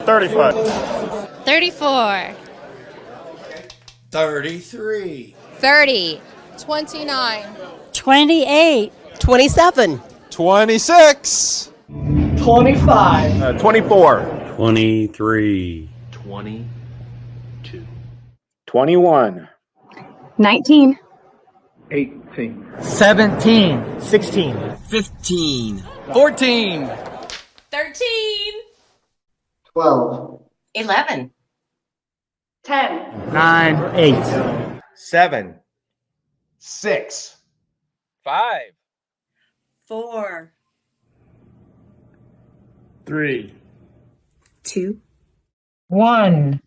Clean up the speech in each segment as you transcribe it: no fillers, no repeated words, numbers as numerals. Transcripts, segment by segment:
35. 34. 33. 30. 29. 28. 27. 26. 25. 24. 23. 22. 21. 19. 18. 17. 16. 15. 14. 13. 12. 11. 10. 9. 8. 7. 6. 5. 4. 3. 2. 1.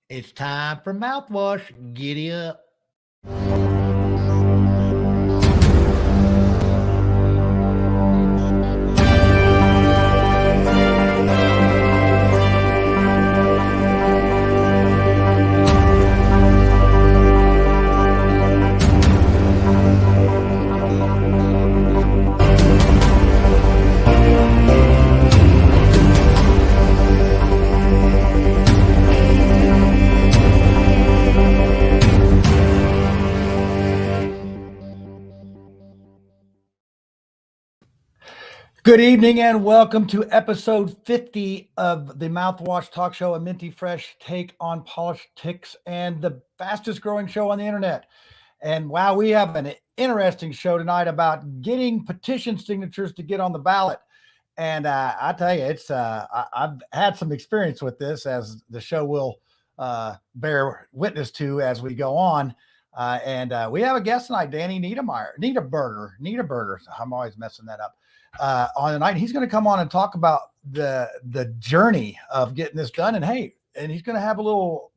It's time for mouthwash. Giddy up. Good evening and welcome to episode 50 of the Mouthwash Talk Show, a minty fresh take on politics and the fastest growing show on the internet. And wow, we have an interesting show tonight about getting petition signatures to get on the ballot. And I tell you, it's I've had some experience with this, as the show will bear witness to as we go on. And we have a guest tonight, Danny Niederberger. I'm always messing that up. On the night, he's going to come on and talk about the journey of getting this done. And hey, and he's going to have a little,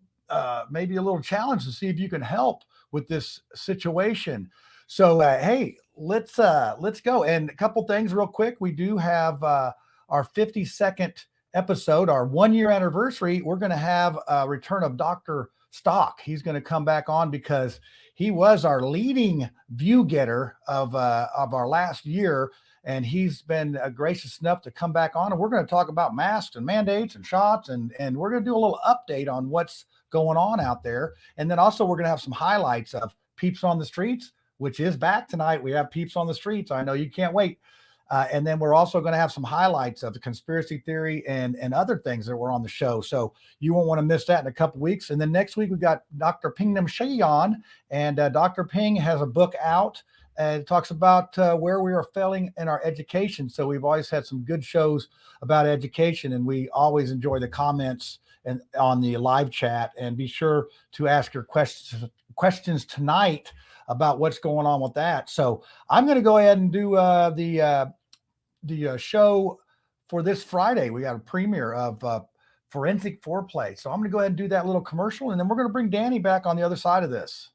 maybe a little challenge to see if you can help with this situation. So, hey, let's go. And a couple things real quick. We do have our 52nd episode, our 1-year anniversary. We're going to have a return of Dr. Stock. He's going to come back on because he was our leading view getter of our last year. And he's been gracious enough to come back on. And we're going to talk about masks and mandates and shots. And we're going to do a little update on what's going on out there. And then also we're going to have some highlights of Peeps on the Streets, which is back tonight. We have Peeps on the Streets. I know you can't wait. And then we're also going to have some highlights of the conspiracy theory and other things that were on the show. So you won't want to miss that in a couple weeks. And then next week, we've got Dr. Pingnam Shea on. And Dr. Ping has a book out. It talks about where we are failing in our education. So we've always had some good shows about education, and we always enjoy the comments and on the live chat. And be sure to ask your questions tonight about what's going on with that. So I'm going to go ahead and do the show for this Friday. We got a premiere of Forensic Foreplay. So I'm going to go ahead and do that little commercial, and then we're going to bring Danny back on the other side of this.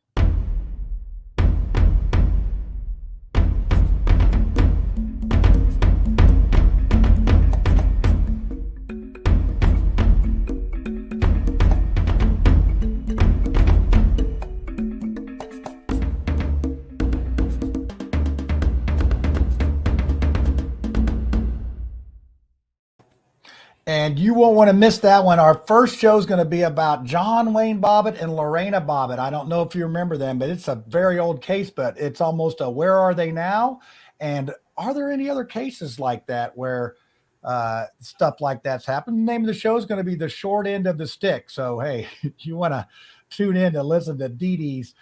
And you won't want to miss that one. Our first show is going to be about John Wayne Bobbitt and Lorena Bobbitt. I don't know if you remember them, but it's a very old case, but it's almost a where are they now? And are there any other cases like that where stuff like that's happened? The name of the show is going to be The Short End of the Stick. So, hey, you want to tune in to listen to Dee Dee's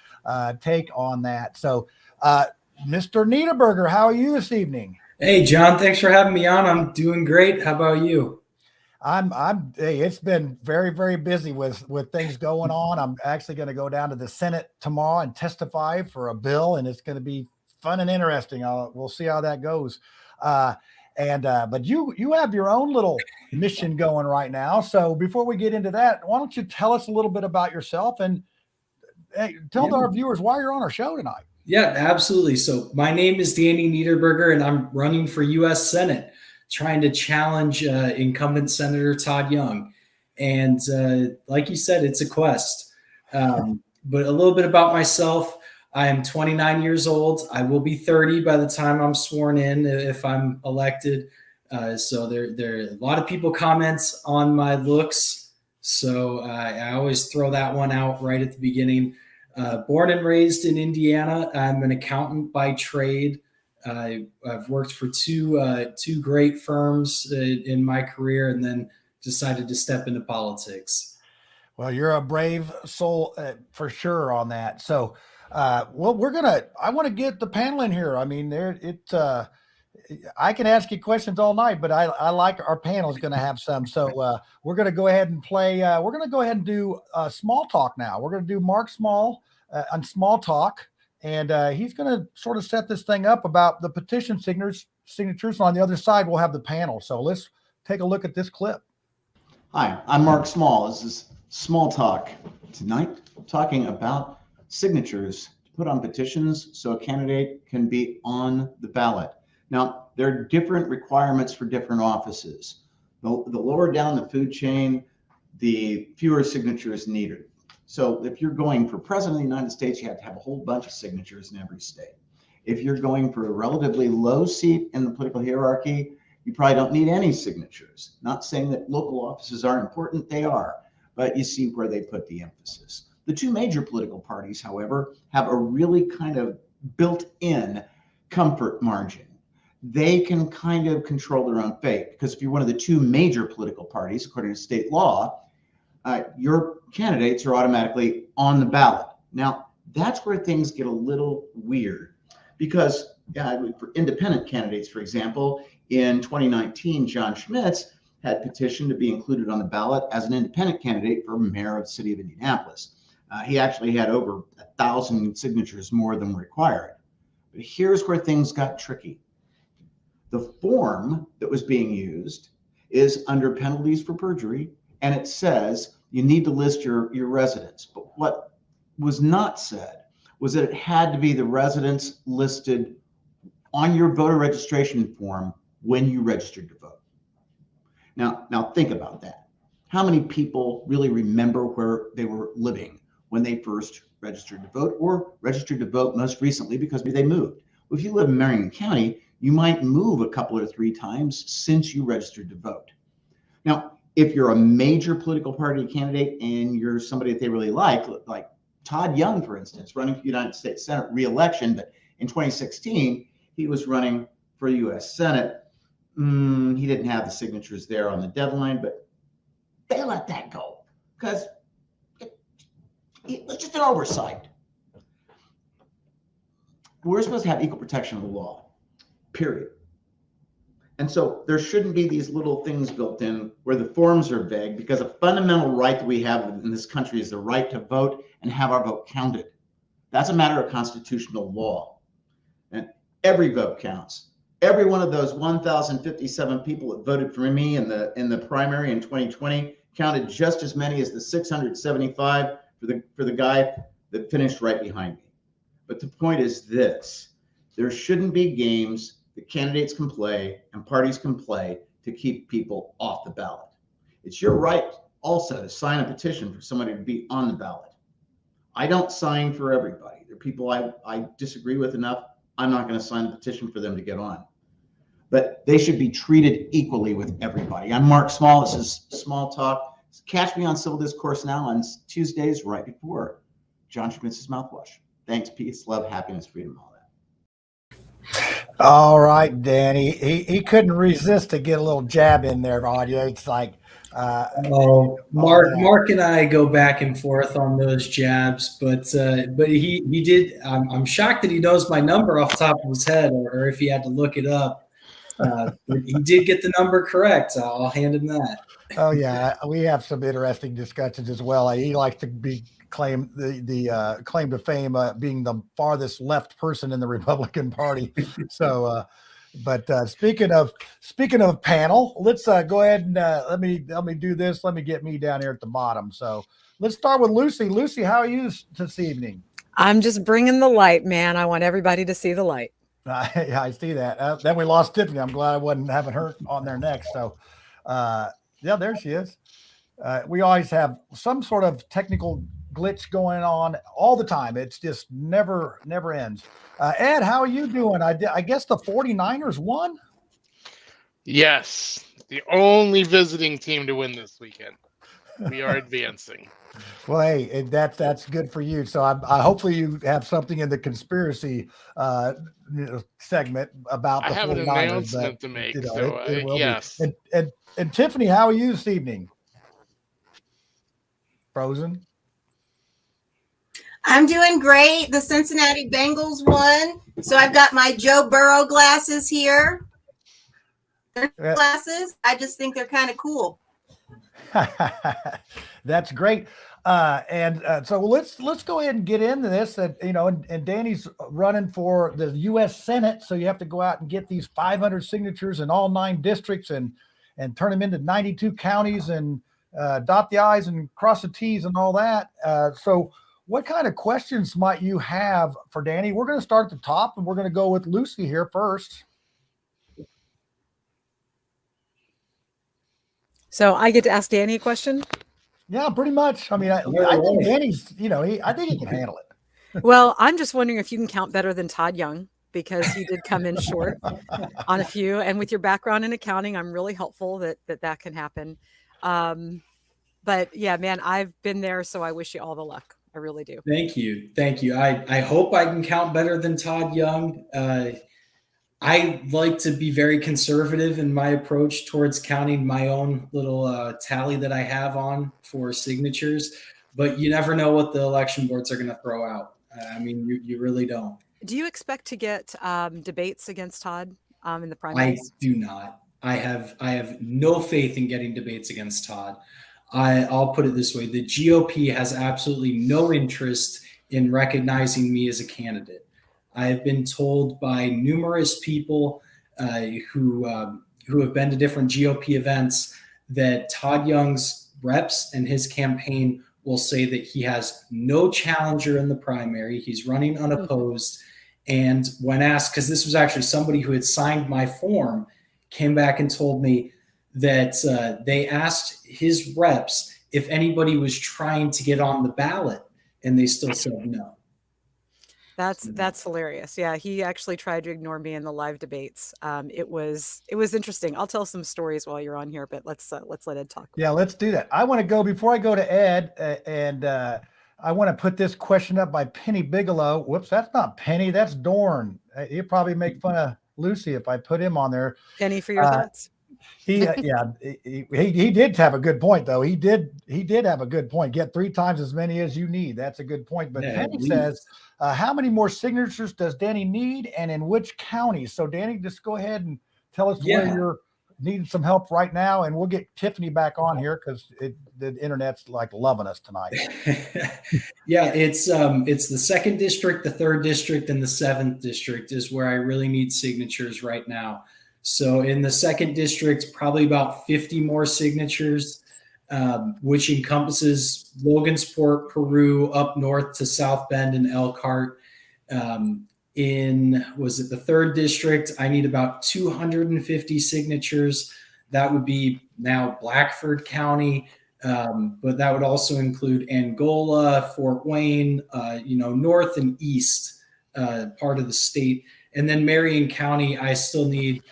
take on that. So, Mr. Niederberger, how are you this evening? Hey, John, thanks for having me on. I'm doing great. How about you? Hey, it's been very, very busy with things going on. I'm actually going to go down to the Senate tomorrow and testify for a bill, and it's going to be fun and interesting. We'll see how that goes. But you have your own little mission going right now. So before we get into that, why don't you tell us a little bit about yourself and tell our viewers why you're on our show tonight? Yeah, absolutely. So my name is Danny Niederberger, and I'm running for U.S. Senate, trying to challenge incumbent Senator Todd Young. And like you said, it's a quest. But a little bit about myself. I am 29 years old. I will be 30 by the time I'm sworn in if I'm elected. So there are a lot of people comments on my looks. So I always throw that one out right at the beginning. Born and raised in Indiana. I'm an accountant by trade. I've worked for two great firms in my career, and then decided to step into politics. Well, you're a brave soul for sure on that. So, well, I want to get the panel in here. I mean, I can ask you questions all night, but I like our panel is going to have some. So we're going to go ahead and play. We're going to go ahead and do small talk now. We're going to do Mark Small on small talk, and he's going to sort of set this thing up about the petition signatures. And on the other side, we'll have the panel. So let's take a look at this clip. Hi, I'm Mark Small. This is Small Talk. Tonight, talking about signatures to put on petitions so a candidate can be on the ballot. Now, there are different requirements for different offices. The lower down the food chain, the fewer signatures needed. So if you're going for president of the United States, you have to have a whole bunch of signatures in every state. If you're going for a relatively low seat in the political hierarchy, you probably don't need any signatures. Not saying that local offices aren't important, they are, but you see where they put the emphasis. The two major political parties, however, have a really kind of built-in comfort margin. They can kind of control their own fate, because if you're one of the two major political parties, according to state law, your candidates are automatically on the ballot. Now, that's where things get a little weird, because for independent candidates, for example, in 2019, John Schmitz had petitioned to be included on the ballot as an independent candidate for mayor of the city of Indianapolis. He actually had over 1,000 signatures more than required. But here's where things got tricky. The form that was being used is under penalties for perjury, and it says you need to list your residence. But what was not said was that it had to be the residence listed on your voter registration form when you registered to vote. Now think about that. How many people really remember where they were living when they first registered to vote, or registered to vote most recently because they moved? Well, if you live in Marion County, you might move a couple or three times since you registered to vote. Now, if you're a major political party candidate and you're somebody that they really like Todd Young, for instance, running for the United States Senate re-election, but in 2016, he was running for the U.S. Senate. He didn't have the signatures there on the deadline, but they let that go because it's just an oversight. We're supposed to have equal protection of the law, period. And so there shouldn't be these little things built in where the forms are vague, because a fundamental right that we have in this country is the right to vote and have our vote counted. That's a matter of constitutional law. And every vote counts. Every one of those 1,057 people that voted for me in the primary in 2020 counted just as many as the 675 for the guy that finished right behind me. But the point is this: there shouldn't be games that candidates can play and parties can play to keep people off the ballot. It's your right also to sign a petition for somebody to be on the ballot. I don't sign for everybody. There are people I disagree with enough. I'm not going to sign a petition for them to get on. But they should be treated equally with everybody. I'm Mark Small. This is Small Talk. Catch me on Civil Discourse Now on Tuesdays right before John Schmitz's Mouthwash. Thanks, peace, love, happiness, freedom, all that. All right, Danny. He couldn't resist to get a little jab in there, audio. It's like Mark and I go back and forth on those jabs, but he did. I'm shocked that he knows my number off the top of his head, or if he had to look it up. But he did get the number correct. I'll hand him that. Oh yeah, we have some interesting discussions as well. He likes to claim the claim to fame being the farthest left person in the Republican Party. So, but speaking of panel, let's go ahead and let me do this. Let me get me down here at the bottom. So let's start with Lucy. Lucy, how are you this evening? I'm just bringing the light, man. I want everybody to see the light. Yeah, I see that. Then we lost Tiffany. I'm glad I wasn't having her on there next. So, yeah, there she is. We always have some sort of technical glitch going on all the time. It's just never ends. Ed, how are you doing? I guess the 49ers won? Yes, the only visiting team to win this weekend. We are advancing. Well, hey, that's good for you. So I hopefully you have something in the conspiracy segment about I the have an 49ers. announcement to make. So it will yes. be. And Tiffany, how are you this evening? Frozen. I'm doing great. The Cincinnati Bengals won. So I've got my Joe Burrow glasses here. Glasses. I just think they're kind of cool. That's great. So let's go ahead and get into this. And Danny's running for the U.S. Senate, so you have to go out and get these 500 signatures in all 9 districts and turn them into 92 counties and dot the I's and cross the T's and all that. So what kind of questions might you have for Danny? We're going to start at the top, and we're going to go with Lucy here first. So I get to ask Danny a question? Yeah, pretty much. I mean, I think Danny's, I think he can handle it. Well, I'm just wondering if you can count better than Todd Young, because he did come in short on a few. And with your background in accounting, I'm really hopeful that can happen. But yeah, man, I've been there, so I wish you all the luck. I really do. Thank you. I hope I can count better than Todd Young. I like to be very conservative in my approach towards counting my own little tally that I have on for signatures, but you never know what the election boards are going to throw out. I mean, you really don't. Do you expect to get debates against Todd in the primaries? I do not. I have no faith in getting debates against Todd. I'll put it this way. The GOP has absolutely no interest in recognizing me as a candidate. I have been told by numerous people who have been to different GOP events that Todd Young's reps and his campaign will say that he has no challenger in the primary. He's running unopposed. And when asked, because this was actually somebody who had signed my form, came back and told me that they asked his reps if anybody was trying to get on the ballot, and they still said no. That's hilarious. Yeah, he actually tried to ignore me in the live debates. It was interesting. I'll tell some stories while you're on here, but let's let Ed talk. Yeah, let's do that. I want to go before I go to Ed, and I want to put this question up by Penny Bigelow. Whoops, that's not Penny. That's Dorn. He'd probably make fun of Lucy if I put him on there. Penny, for your thoughts. He did have a good point, though. He did have a good point. Get 3 times as many as you need. That's a good point. But Penny says, how many more signatures does Danny need, and in which county? So Danny, just go ahead and tell us where you're needing some help right now, and we'll get Tiffany back on here because the internet's like loving us tonight. Yeah, it's the 2nd district, the 3rd district, and the 7th district is where I really need signatures right now. So in the 2nd district, probably about 50 more signatures, which encompasses Logansport, Peru, up north to South Bend and Elkhart. The 3rd district, I need about 250 signatures. That would be now Blackford County, but that would also include Angola, Fort Wayne, north and east part of the state. And then Marion County, I still need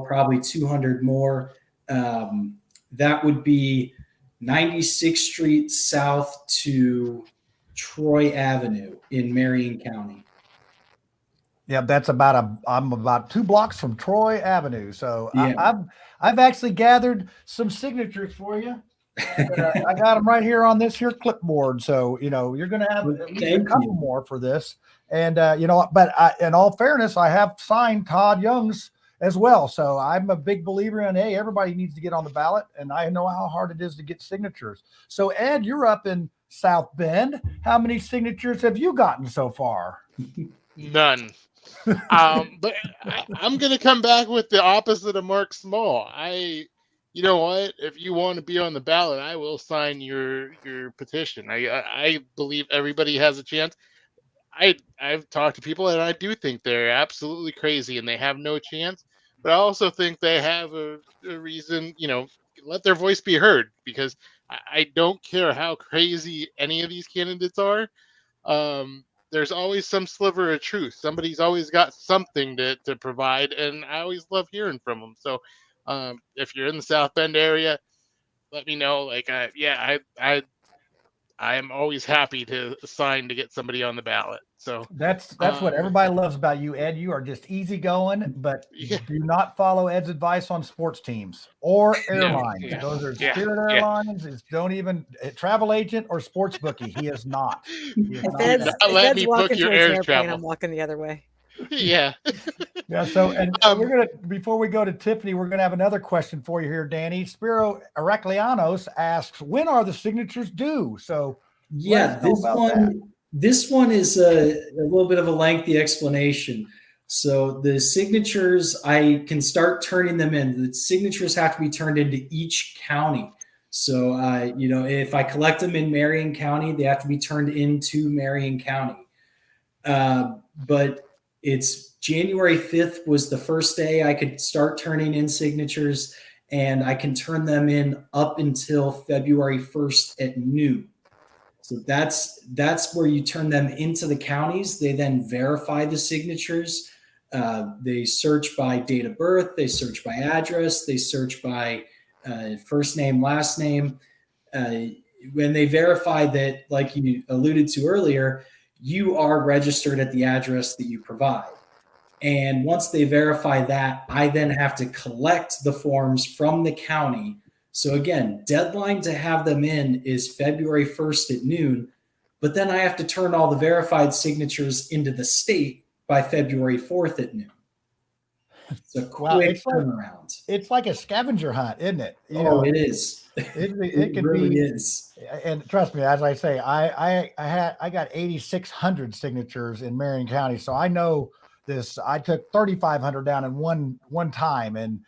probably 200 more. That would be 96th Street south to Troy Avenue in Marion County. Yeah, that's I'm about 2 blocks from Troy Avenue. So yeah. I've actually gathered some signatures for you. I got them right here on this here clipboard. So, you're going to have at least a couple more for this. And, but in all fairness, I have signed Todd Young's as well. So I'm a big believer in, hey, everybody needs to get on the ballot. And I know how hard it is to get signatures. So Ed, you're up in South Bend. How many signatures have you gotten so far? None. But I'm going to come back with the opposite of Mark Small. You know what? If you want to be on the ballot, I will sign your petition. I believe everybody has a chance. I've talked to people, and I do think they're absolutely crazy and they have no chance. But I also think they have a reason, let their voice be heard, because I don't care how crazy any of these candidates are. There's always some sliver of truth. Somebody's always got something to provide, and I always love hearing from them. So If you're in the South Bend area, let me know. Like, I am always happy to sign to get somebody on the ballot. So that's what everybody loves about you, Ed. You are just easygoing, but do not follow Ed's advice on sports teams or airlines. Those are Spirit Airlines. It's don't even travel agent or sports bookie. He is not. If Ed's walking towards an airplane, I'm walking the other way. Yeah. Yeah. So, and we're gonna before we go to Tiffany, we're gonna have another question for you here, Danny. Spiro Araklianos asks, when are the signatures due? So, yeah, this one is a little bit of a lengthy explanation. So the signatures, I can start turning them in. The signatures have to be turned into each county. So, if I collect them in Marion County, they have to be turned into Marion County. But it's January 5th was the first day I could start turning in signatures, and I can turn them in up until February 1st at noon. So that's where you turn them into the counties. They then verify the signatures. They search by date of birth. They search by address. They search by first name, last name. When they verify that, like you alluded to earlier, you are registered at the address that you provide. And once they verify that, I then have to collect the forms from the county. So again, deadline to have them in is February 1st at noon, but then I have to turn all the verified signatures into the state by February 4th at noon. It's a quick turnaround. It's like a scavenger hunt, isn't it? It is. It can really be. Is. And trust me, as I say, I got 8,600 signatures in Marion County, so I know this. I took 3,500 down in one time, and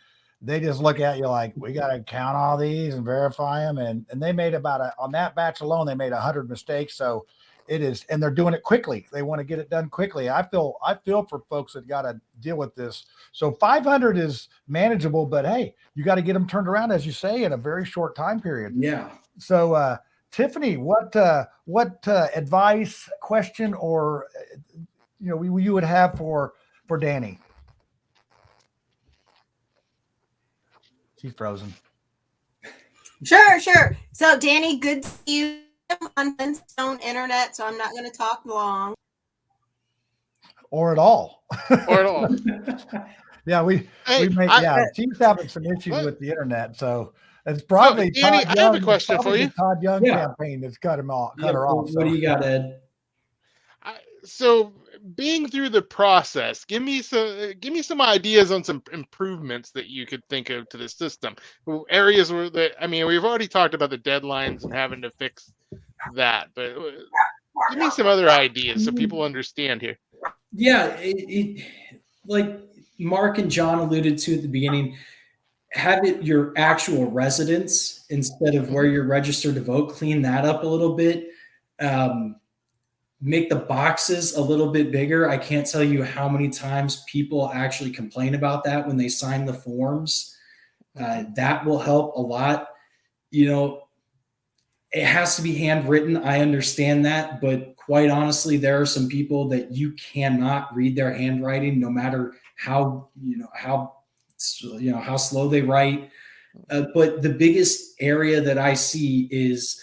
they just look at you like, we got to count all these and verify them. And they made on that batch alone, they made 100 mistakes. So it is, and they're doing it quickly. They want to get it done quickly. I feel for folks that got to deal with this. So 500 is manageable, but hey, you got to get them turned around, as you say, in a very short time period. Yeah. So Tiffany, what advice, question, or, you would have for Danny? She's frozen. Sure. So, Danny, good to see you on Flintstone Internet, so I'm not going to talk long. Or at all. Yeah, she's having some issues with the internet, so it's probably Danny, I have a question for you. Todd Young campaign that's cut her off. What do you got, Ed? So, being through the process, give me some ideas on some improvements that you could think of to the system. Areas where we've already talked about the deadlines and having to fix that, but give me some other ideas so people understand here. Yeah, like Mark and John alluded to at the beginning, have it your actual residence instead of where you're registered to vote. Clean that up a little bit. Make the boxes a little bit bigger. I can't tell you how many times people actually complain about that when they sign the forms. That will help a lot. It has to be handwritten. I understand that, but quite honestly, there are some people that you cannot read their handwriting, no matter how slow they write. But the biggest area that I see is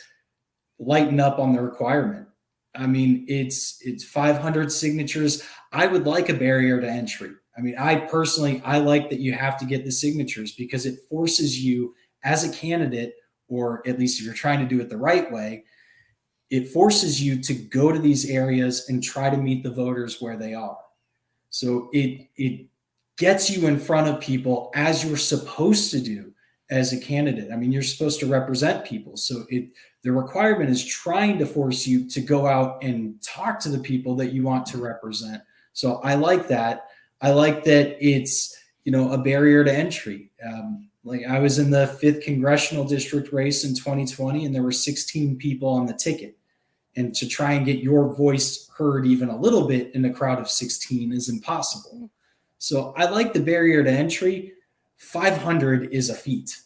lighten up on the requirement. I mean, it's 500 signatures. I would like a barrier to entry. I mean, I like that you have to get the signatures because it forces you as a candidate, or at least if you're trying to do it the right way, it forces you to go to these areas and try to meet the voters where they are. So it gets you in front of people as you're supposed to do as a candidate. I mean, you're supposed to represent people. So the requirement is trying to force you to go out and talk to the people that you want to represent. So I like that. I like that it's, a barrier to entry. Like I was in the 5th congressional district race in 2020, and there were 16 people on the ticket. And to try and get your voice heard even a little bit in a crowd of 16 is impossible. So I like the barrier to entry. 500 is a feat.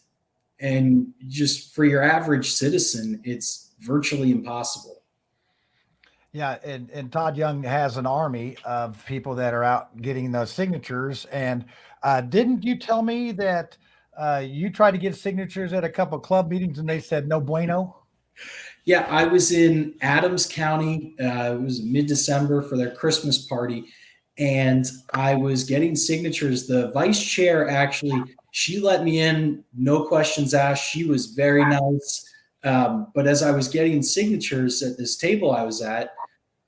And just for your average citizen, it's virtually impossible. Yeah, and Todd Young has an army of people that are out getting those signatures. And didn't you tell me that You tried to get signatures at a couple club meetings and they said no bueno. Yeah, I was in Adams County. It was mid-December for their Christmas party, and I was getting signatures. The vice chair, actually, she let me in, no questions asked. She was very nice. But as I was getting signatures at this table I was at,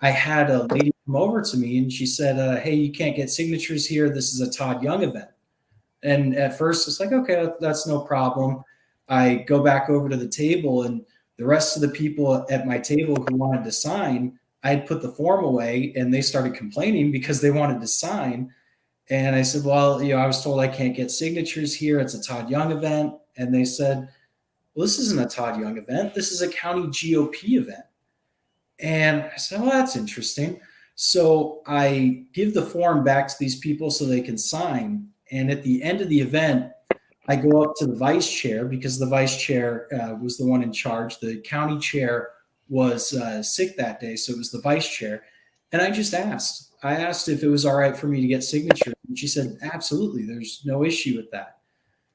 I had a lady come over to me and she said, hey, you can't get signatures here. This is a Todd Young event. And at first it's like, okay, that's no problem. I go back over to the table, and the rest of the people at my table who wanted to sign, I'd put the form away and they started complaining because they wanted to sign. And I said, well, I was told I can't get signatures here. It's a Todd Young event. And they said, well, this isn't a Todd Young event. This is a county GOP event. And I said, well, that's interesting. So I give the form back to these people so they can sign. And at the end of the event, I go up to the vice chair because the vice chair was the one in charge. The county chair was sick that day, so it was the vice chair. And I just asked. I asked if it was all right for me to get signatures. And she said, absolutely, there's no issue with that.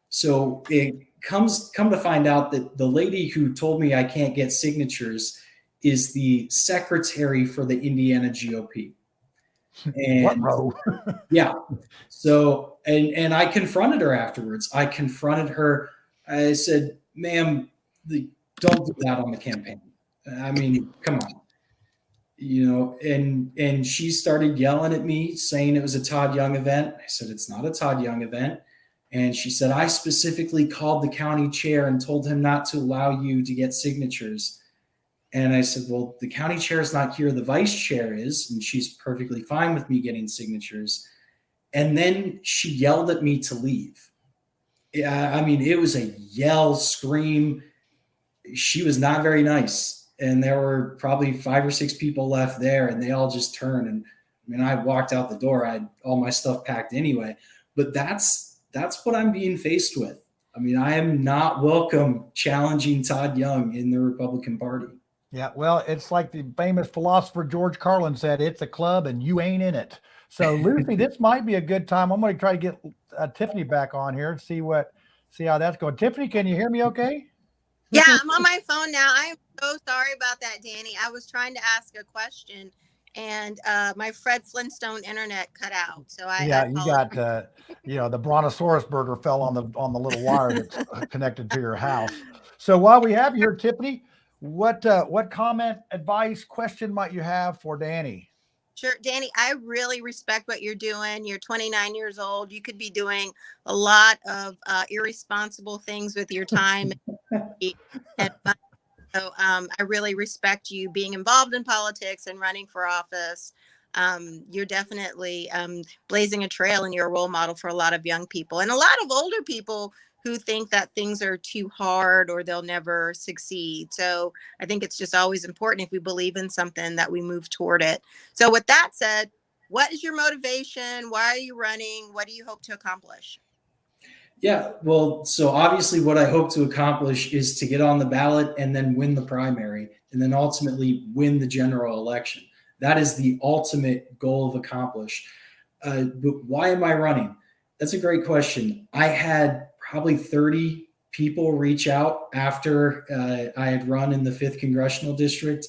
So it come to find out that the lady who told me I can't get signatures is the secretary for the Indiana GOP. And what row? Yeah. So, and I confronted her afterwards. I confronted her. I said, ma'am, don't do that on the campaign. I mean, come on, and she started yelling at me saying it was a Todd Young event. I said, it's not a Todd Young event. And she said, I specifically called the county chair and told him not to allow you to get signatures. And I said, well, the county chair is not here. The vice chair is, and she's perfectly fine with me getting signatures. And then she yelled at me to leave. I mean, it was a yell, scream. She was not very nice. And there were probably 5 or 6 people left there, and they all just turned. And I mean, I walked out the door. I had all my stuff packed anyway. But that's what I'm being faced with. I mean, I am not welcome challenging Todd Young in the Republican Party. Yeah, well, it's like the famous philosopher George Carlin said, it's a club and you ain't in it. So, Lucy, this might be a good time. I'm going to try to get Tiffany back on here and see how that's going. Tiffany, can you hear me okay? Yeah, I'm on my phone now. I am so sorry about that, Danny. I was trying to ask a question, and my Fred Flintstone internet cut out. So I you got the Brontosaurus burger fell on the little wire that's connected to your house. So while we have you here, Tiffany, what comment, advice, question might you have for Danny? Sure, Danny, I really respect what you're doing. You're 29 years old. You could be doing a lot of irresponsible things with your time. So I really respect you being involved in politics and running for office. You're definitely blazing a trail, and you're a role model for a lot of young people and a lot of older people who think that things are too hard or they'll never succeed. So I think it's just always important, if we believe in something, that we move toward it. So with that said, what is your motivation? Why are you running? What do you hope to accomplish? Yeah, well, so obviously what I hope to accomplish is to get on the ballot and then win the primary and then ultimately win the general election. That is the ultimate goal of accomplish. But why am I running? That's a great question. I had probably 30 people reach out after I had run in the 5th Congressional District,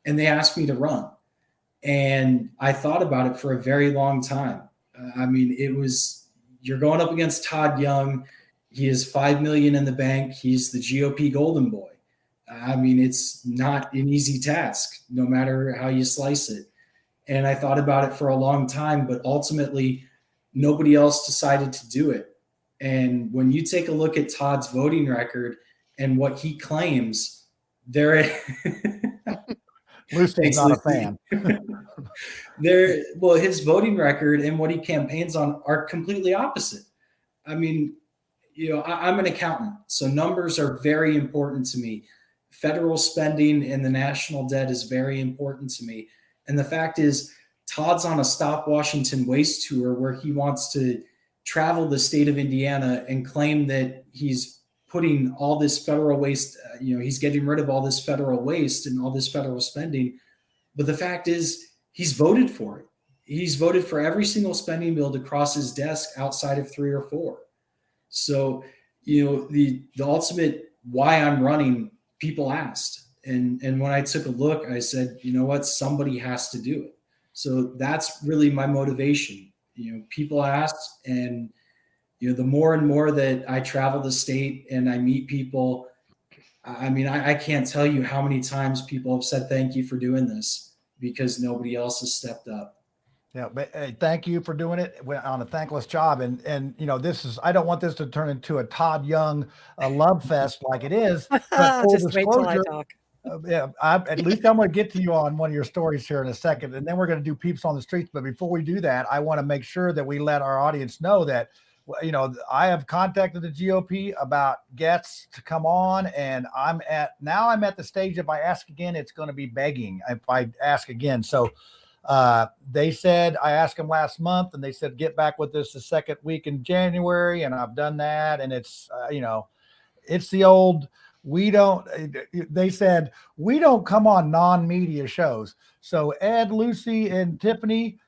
and they asked me to run. And I thought about it for a very long time. I mean, you're going up against Todd Young. He has $5 million in the bank. He's the GOP golden boy. I mean, it's not an easy task, no matter how you slice it. And I thought about it for a long time, but ultimately nobody else decided to do it. And when you take a look at Todd's voting record and what he claims, Lucy's not a fan. His voting record and what he campaigns on are completely opposite. I mean, I'm an accountant, so numbers are very important to me. Federal spending and the national debt is very important to me. And the fact is, Todd's on a Stop Washington Waste tour where he wants to travel the state of Indiana and claim that he's putting all this federal waste, he's getting rid of all this federal waste and all this federal spending. But the fact is, he's voted for it. He's voted for every single spending bill to cross his desk outside of 3 or 4. So, the ultimate why I'm running, people asked. And when I took a look, I said, you know what, somebody has to do it. So that's really my motivation. People asked, and the more and more that I travel the state and I meet people, I mean, I can't tell you how many times people have said thank you for doing this because nobody else has stepped up. Yeah, but thank you for doing it on a thankless job. And I don't want this to turn into a Todd Young love fest like it is. But full Just wait till I disclosure, talk. at least I'm going to get to you on one of your stories here in a second, and then we're going to do peeps on the streets. But before we do that, I want to make sure that we let our audience know that, I have contacted the GOP about guests to come on, and I'm at the stage, if I ask again, it's going to be begging if I ask again. So they said, I asked them last month, and they said, get back with us the second week in January. And I've done that. And it's, it's the old, they said, we don't come on non-media shows. So Ed, Lucy, and Tiffany,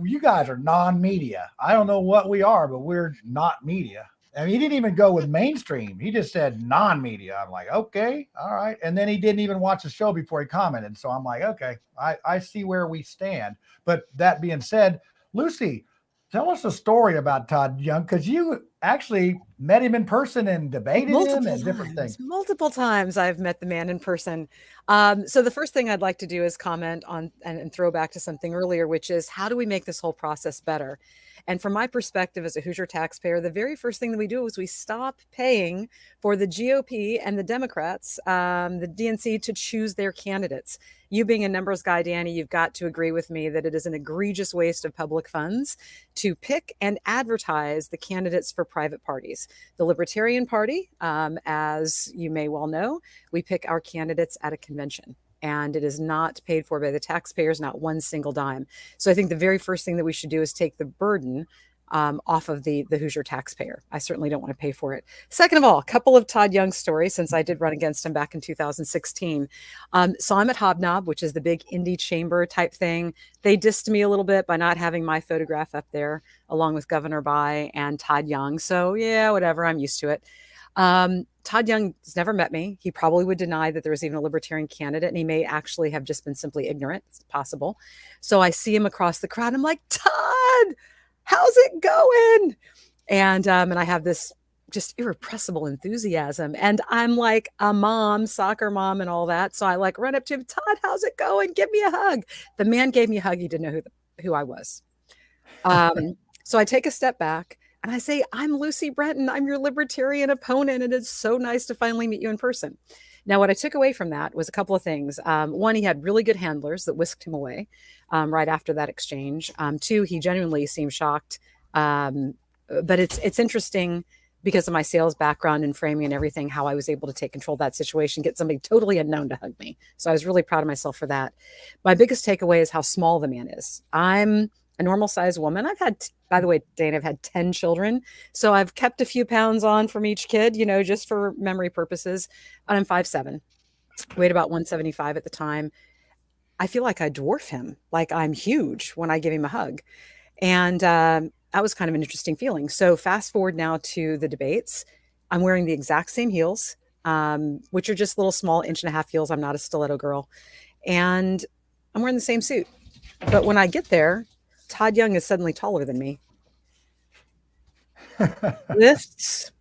you guys are non-media. I don't know what we are, but we're not media. I mean, he didn't even go with mainstream. He just said non-media. I'm like, okay, all right. And then he didn't even watch the show before he commented. So I'm like, okay, I see where we stand. But that being said, Lucy, tell us a story about Todd Young, because you actually met him in person and debated him and different things. Multiple times I've met the man in person. So the first thing I'd like to do is comment on and throw back to something earlier, which is how do we make this whole process better? And from my perspective as a Hoosier taxpayer, the very first thing that we do is we stop paying for the GOP and the Democrats, the DNC, to choose their candidates. You being a numbers guy, Danny, you've got to agree with me that it is an egregious waste of public funds to pick and advertise the candidates for private parties. The Libertarian Party, as you may well know, we pick our candidates at a convention. And it is not paid for by the taxpayers, not one single dime. So I think the very first thing that we should do is take the burden off of the Hoosier taxpayer. I certainly don't want to pay for it. Second of all, a couple of Todd Young stories, since I did run against him back in 2016. Saw him at Hobnob, which is the big indie chamber type thing. They dissed me a little bit by not having my photograph up there, along with Governor Bai and Todd Young. So yeah, whatever, I'm used to it. Todd Young has never met me. He probably would deny that there was even a libertarian candidate, and he may actually have just been simply ignorant. It's possible. So I see him across the crowd. I'm like, Todd, how's it going? And I have this just irrepressible enthusiasm. And I'm like a mom, soccer mom and all that. So I like run up to him, Todd, how's it going? Give me a hug. The man gave me a hug. He didn't know who I was. So I take a step back. And I say, I'm Lucy Brenton. I'm your libertarian opponent. And it's so nice to finally meet you in person. Now, what I took away from that was a couple of things. One, he had really good handlers that whisked him away right after that exchange. Two, he genuinely seemed shocked. But it's interesting because of my sales background and framing and everything, how I was able to take control of that situation, get somebody totally unknown to hug me. So I was really proud of myself for that. My biggest takeaway is how small the man is. I'm a normal sized woman. I've had, by the way, Dana, I've had 10 children. So I've kept a few pounds on from each kid, just for memory purposes. And I'm 5'7", weighed about 175 at the time. I feel like I dwarf him, like I'm huge when I give him a hug. And that was kind of an interesting feeling. So fast forward now to the debates. I'm wearing the exact same heels, which are just little small 1.5-inch heels. I'm not a stiletto girl. And I'm wearing the same suit. But when I get there, Todd Young is suddenly taller than me. Lifts,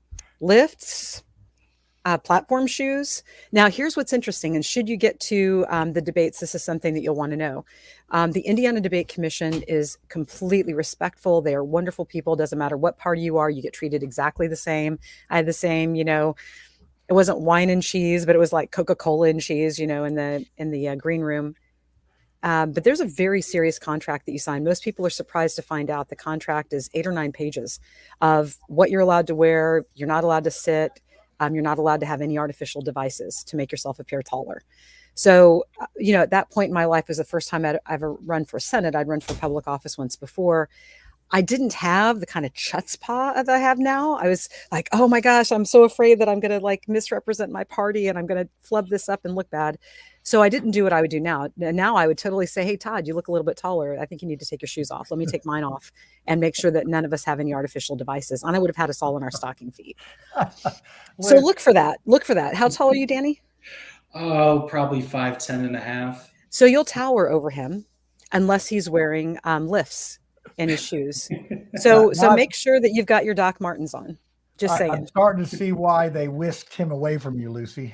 platform shoes. Now, here's what's interesting. And should you get to the debates, this is something that you'll want to know. The Indiana Debate Commission is completely respectful. They are wonderful people. Doesn't matter what party you are, you get treated exactly the same. I had the same, it wasn't wine and cheese, but it was like Coca-Cola and cheese, in the green room. But there's a very serious contract that you sign. Most people are surprised to find out the contract is 8 or 9 pages of what you're allowed to wear. You're not allowed to sit. You're not allowed to have any artificial devices to make yourself appear taller. So, at that point in my life was the first time I'd ever run for Senate. I'd run for public office once before. I didn't have the kind of chutzpah that I have now. I was like, oh my gosh, I'm so afraid that I'm going to like misrepresent my party and I'm going to flub this up and look bad. So I didn't do what I would do now. Now I would totally say, hey, Todd, you look a little bit taller. I think you need to take your shoes off. Let me take mine off and make sure that none of us have any artificial devices. And I would have had us all in our stocking feet. So look for that. Look for that. How tall are you, Danny? Oh, probably 5'10" and a half. So you'll tower over him unless he's wearing lifts in his shoes. So make sure that you've got your Doc Martens on. Just saying. I'm starting to see why they whisked him away from you, Lucy.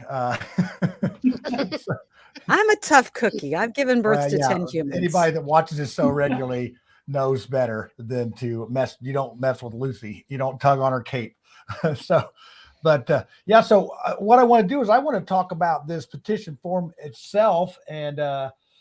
I'm a tough cookie. I've given birth to 10 humans. Anybody that watches this so regularly knows better than to mess. You don't mess with Lucy. You don't tug on her cape. So what I want to do is I want to talk about this petition form itself. And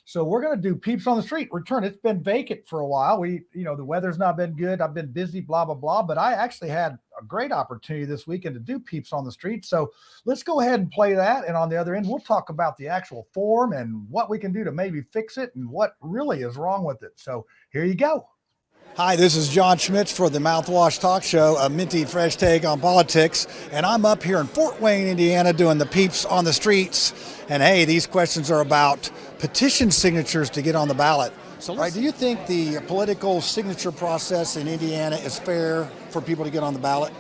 so we're going to do Peeps on the Street return. It's been vacant for a while. The weather's not been good. I've been busy, blah, blah, blah. But I actually had a great opportunity this weekend to do Peeps on the Street. So let's go ahead and play that. And on the other end, we'll talk about the actual form and what we can do to maybe fix it and what really is wrong with it. So here you go. Hi, this is John Schmitz for the Mouthwash Talk Show, a minty fresh take on politics. And I'm up here in Fort Wayne, Indiana, doing the Peeps on the Streets. And hey, these questions are about petition signatures to get on the ballot. So, do you think the political signature process in Indiana is fair for people to get on the ballot?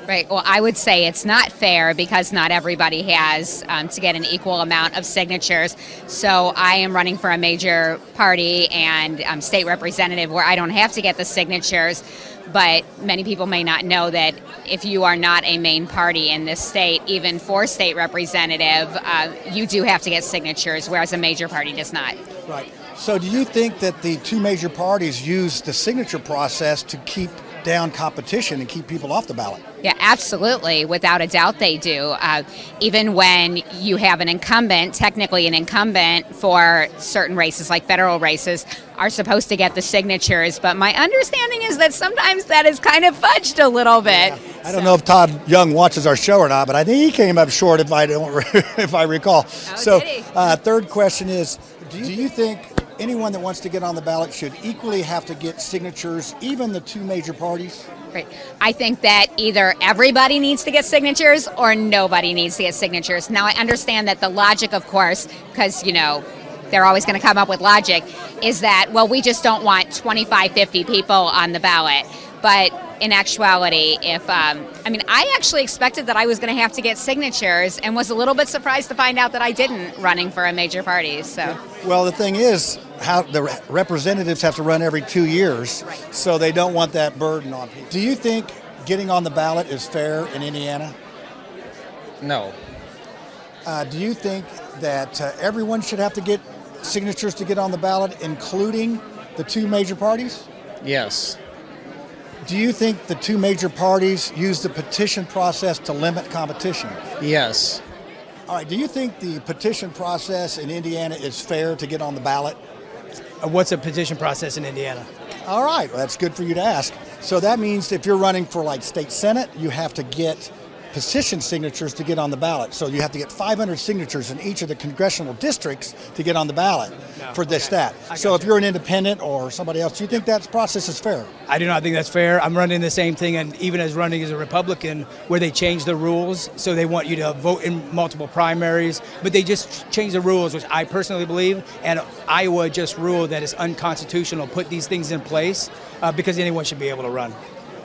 Right. Well, I would say it's not fair because not everybody has to get an equal amount of signatures. So I am running for a major party and state representative where I don't have to get the signatures. But many people may not know that if you are not a main party in this state, even for state representative, you do have to get signatures, whereas a major party does not. Right. So do you think that the two major parties use the signature process to keep down competition and keep people off the ballot? Yeah, absolutely. Without a doubt they do. Even when you have an incumbent, technically an incumbent for certain races like federal races are supposed to get the signatures. But my understanding is that sometimes that is kind of fudged a little bit. Yeah. I don't know if Todd Young watches our show or not, but I think he came up short if I recall. So third question is, do you think anyone that wants to get on the ballot should equally have to get signatures, even the two major parties? Right. I think that either everybody needs to get signatures or nobody needs to get signatures. Now, I understand that the logic, of course, because, they're always going to come up with logic, is that, well, we just don't want 25, 50 people on the ballot. But in actuality, I actually expected that I was going to have to get signatures and was a little bit surprised to find out that I didn't running for a major party. So, well, the thing is, how the representatives have to run every 2 years, right. So they don't want that burden on people. Do you think getting on the ballot is fair in Indiana? No. Do you think that everyone should have to get signatures to get on the ballot, including the two major parties? Yes. Do you think the two major parties use the petition process to limit competition? Yes. All right. Do you think the petition process in Indiana is fair to get on the ballot? What's a petition process in Indiana? All right. Well, that's good for you to ask. So that means if you're running for like state senate, you have to get petition signatures to get on the ballot. So you have to get 500 signatures in each of the congressional districts to get on the ballot for that. So if you're an independent or somebody else, do you think that process is fair? I do not think that's fair. I'm running the same thing, and even as running as a Republican, where they change the rules, so they want you to vote in multiple primaries, but they just change the rules, which I personally believe, and Iowa just ruled that it's unconstitutional to put these things in place because anyone should be able to run.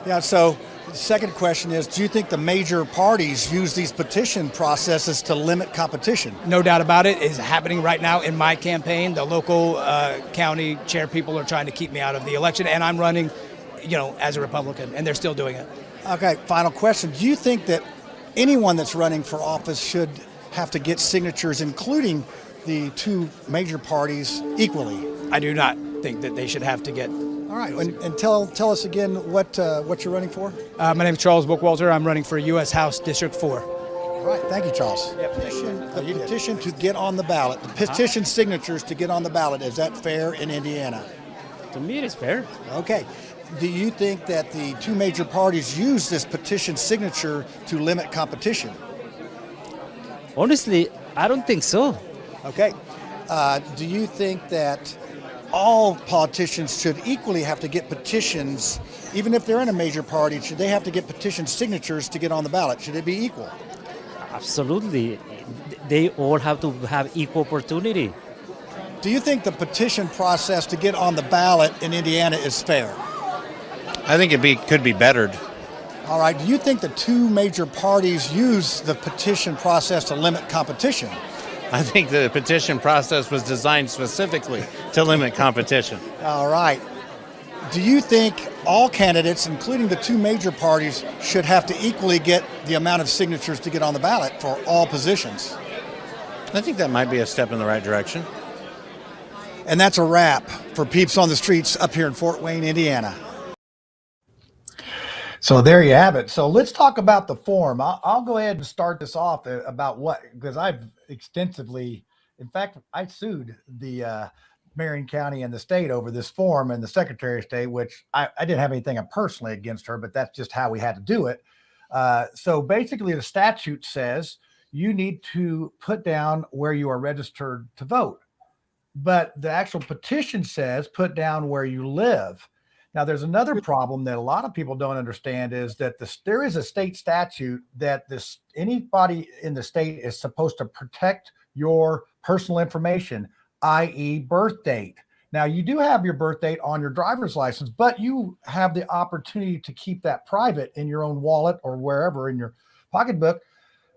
Yeah, so the second question is, do you think the major parties use these petition processes to limit competition? No doubt about it. It's happening right now in my campaign. The local county chair people are trying to keep me out of the election, and I'm running, as a Republican, and they're still doing it. Okay, final question. Do you think that anyone that's running for office should have to get signatures, including the two major parties, equally? I do not think that they should have to get. All right, and tell us again what you're running for. My name is Charles Bookwalter. I'm running for U.S. House District 4. All right, thank you, Charles. The petition to get on the ballot, the petition signatures to get on the ballot, is that fair in Indiana? To me, it is fair. Okay. Do you think that the two major parties use this petition signature to limit competition? Honestly, I don't think so. Okay. Do you think that all politicians should equally have to get petitions, even if they're in a major party. Should they have to get petition signatures to get on the ballot? Should it be equal? Absolutely. They all have to have equal opportunity. Do you think the petition process to get on the ballot in Indiana is fair? I think could be bettered. All right. Do you think the two major parties use the petition process to limit competition? I think the petition process was designed specifically to limit competition. All right. Do you think all candidates, including the two major parties, should have to equally get the amount of signatures to get on the ballot for all positions? I think that might be a step in the right direction. And that's a wrap for Peeps on the Streets up here in Fort Wayne, Indiana. So there you have it. So let's talk about the form. I'll go ahead and start this off about because I've extensively, in fact, I sued the Marion County and the state over this form and the Secretary of State, which I didn't have anything personally against her, but that's just how we had to do it. So basically the statute says you need to put down where you are registered to vote. But the actual petition says put down where you live. Now, there's another problem that a lot of people don't understand is that there is a state statute that anybody in the state is supposed to protect your personal information, i.e. birth date. Now, you do have your birth date on your driver's license, but you have the opportunity to keep that private in your own wallet or wherever in your pocketbook.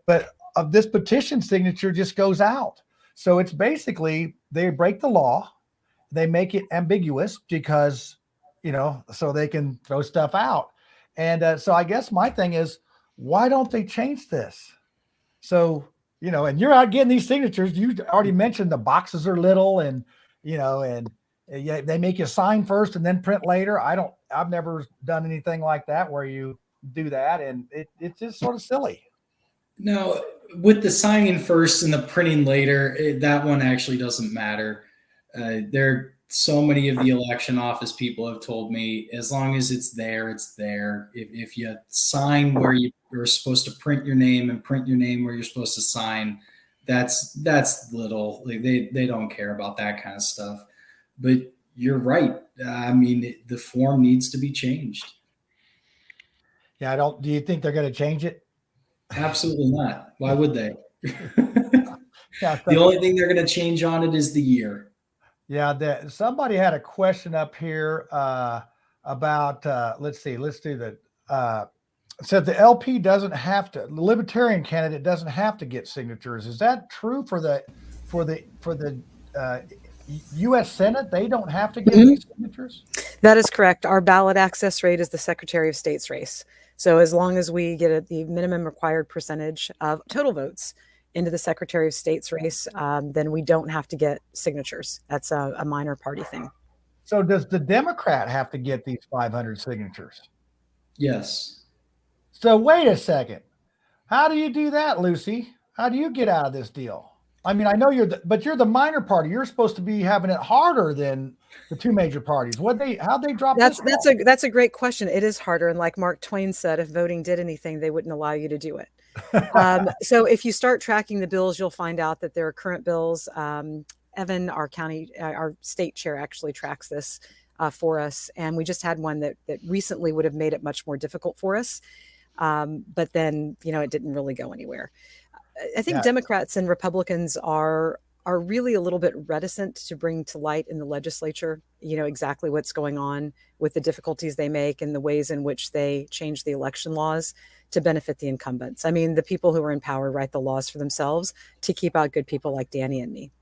But this petition signature just goes out. So it's basically they break the law. They make it ambiguous because so they can throw stuff out. And so I guess my thing is, why don't they change this? So, and you're out getting these signatures. You already mentioned the boxes are little and they make you sign first and then print later. I've never done anything like that where you do that. And it's just sort of silly. No, with the signing first and the printing later, that one actually doesn't matter. So many of the election office people have told me, as long as it's there, it's there. If you sign where you're supposed to print your name and print your name where you're supposed to sign, that's little. Like they don't care about that kind of stuff. But you're right. I mean, the form needs to be changed. Yeah, do you think they're going to change it? Absolutely not. Why would they? Yeah, the only thing they're going to change on it is the year. Yeah, somebody had a question up here about, let's do that. Said the LP doesn't have to, the Libertarian candidate doesn't have to get signatures. Is that true for the U.S. Senate? They don't have to get these signatures? That is correct. Our ballot access rate is the Secretary of State's race. So as long as we get the minimum required percentage of total votes into the Secretary of State's race, then we don't have to get signatures. That's a minor party thing. So does the Democrat have to get these 500 signatures? Yes. So wait a second. How do you do that, Lucy? How do you get out of this deal? I mean, I know you're the minor party. You're supposed to be having it harder than the two major parties. How'd they drop that's a great question. It is harder. And like Mark Twain said, if voting did anything, they wouldn't allow you to do it. So if you start tracking the bills, you'll find out that there are current bills. Evan, our state chair, actually tracks this for us. And we just had one that recently would have made it much more difficult for us. But then, it didn't really go anywhere. I think Democrats and Republicans are really a little bit reticent to bring to light in the legislature, exactly what's going on with the difficulties they make and the ways in which they change the election laws to benefit the incumbents. I mean, the people who are in power write the laws for themselves to keep out good people like Danny and me.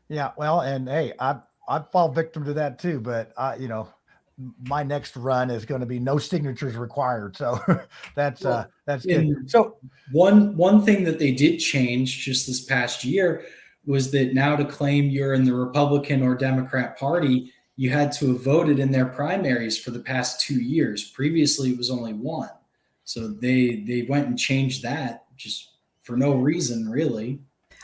Yeah, well, and hey, I fall victim to that too, but my next run is going to be no signatures required. So that's good. So one thing that they did change just this past year was that now to claim you're in the Republican or Democrat party, you had to have voted in their primaries for the past 2 years. Previously, it was only one. So they went and changed that just for no reason, really.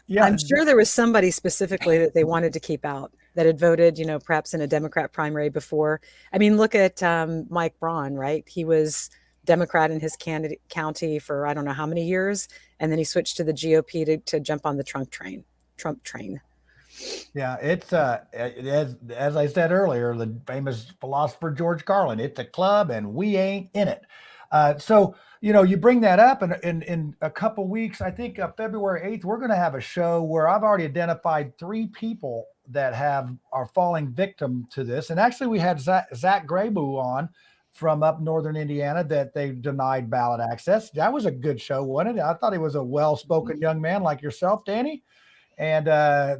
Yeah, I'm sure there was somebody specifically that they wanted to keep out that had voted, perhaps in a Democrat primary before. I mean, look at Mike Braun, right? He was Democrat in his county for I don't know how many years, and then he switched to the GOP to jump on the Trump train. Yeah, it's as I said earlier, the famous philosopher George Carlin. It's a club, and we ain't in it. So you bring that up, and in a couple weeks, I think February 8th, we're going to have a show where I've already identified 3 people that are falling victim to this. And actually, we had Zach Graybu on from up northern Indiana that they denied ballot access. That was a good show, wasn't it? I thought he was a well-spoken young man like yourself, Danny. And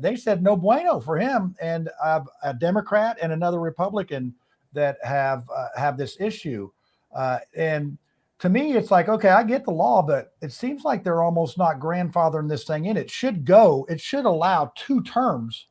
they said no bueno for him. And a Democrat and another Republican that have this issue. And to me, it's like, okay, I get the law, but it seems like they're almost not grandfathering this thing in. It should allow 2 terms,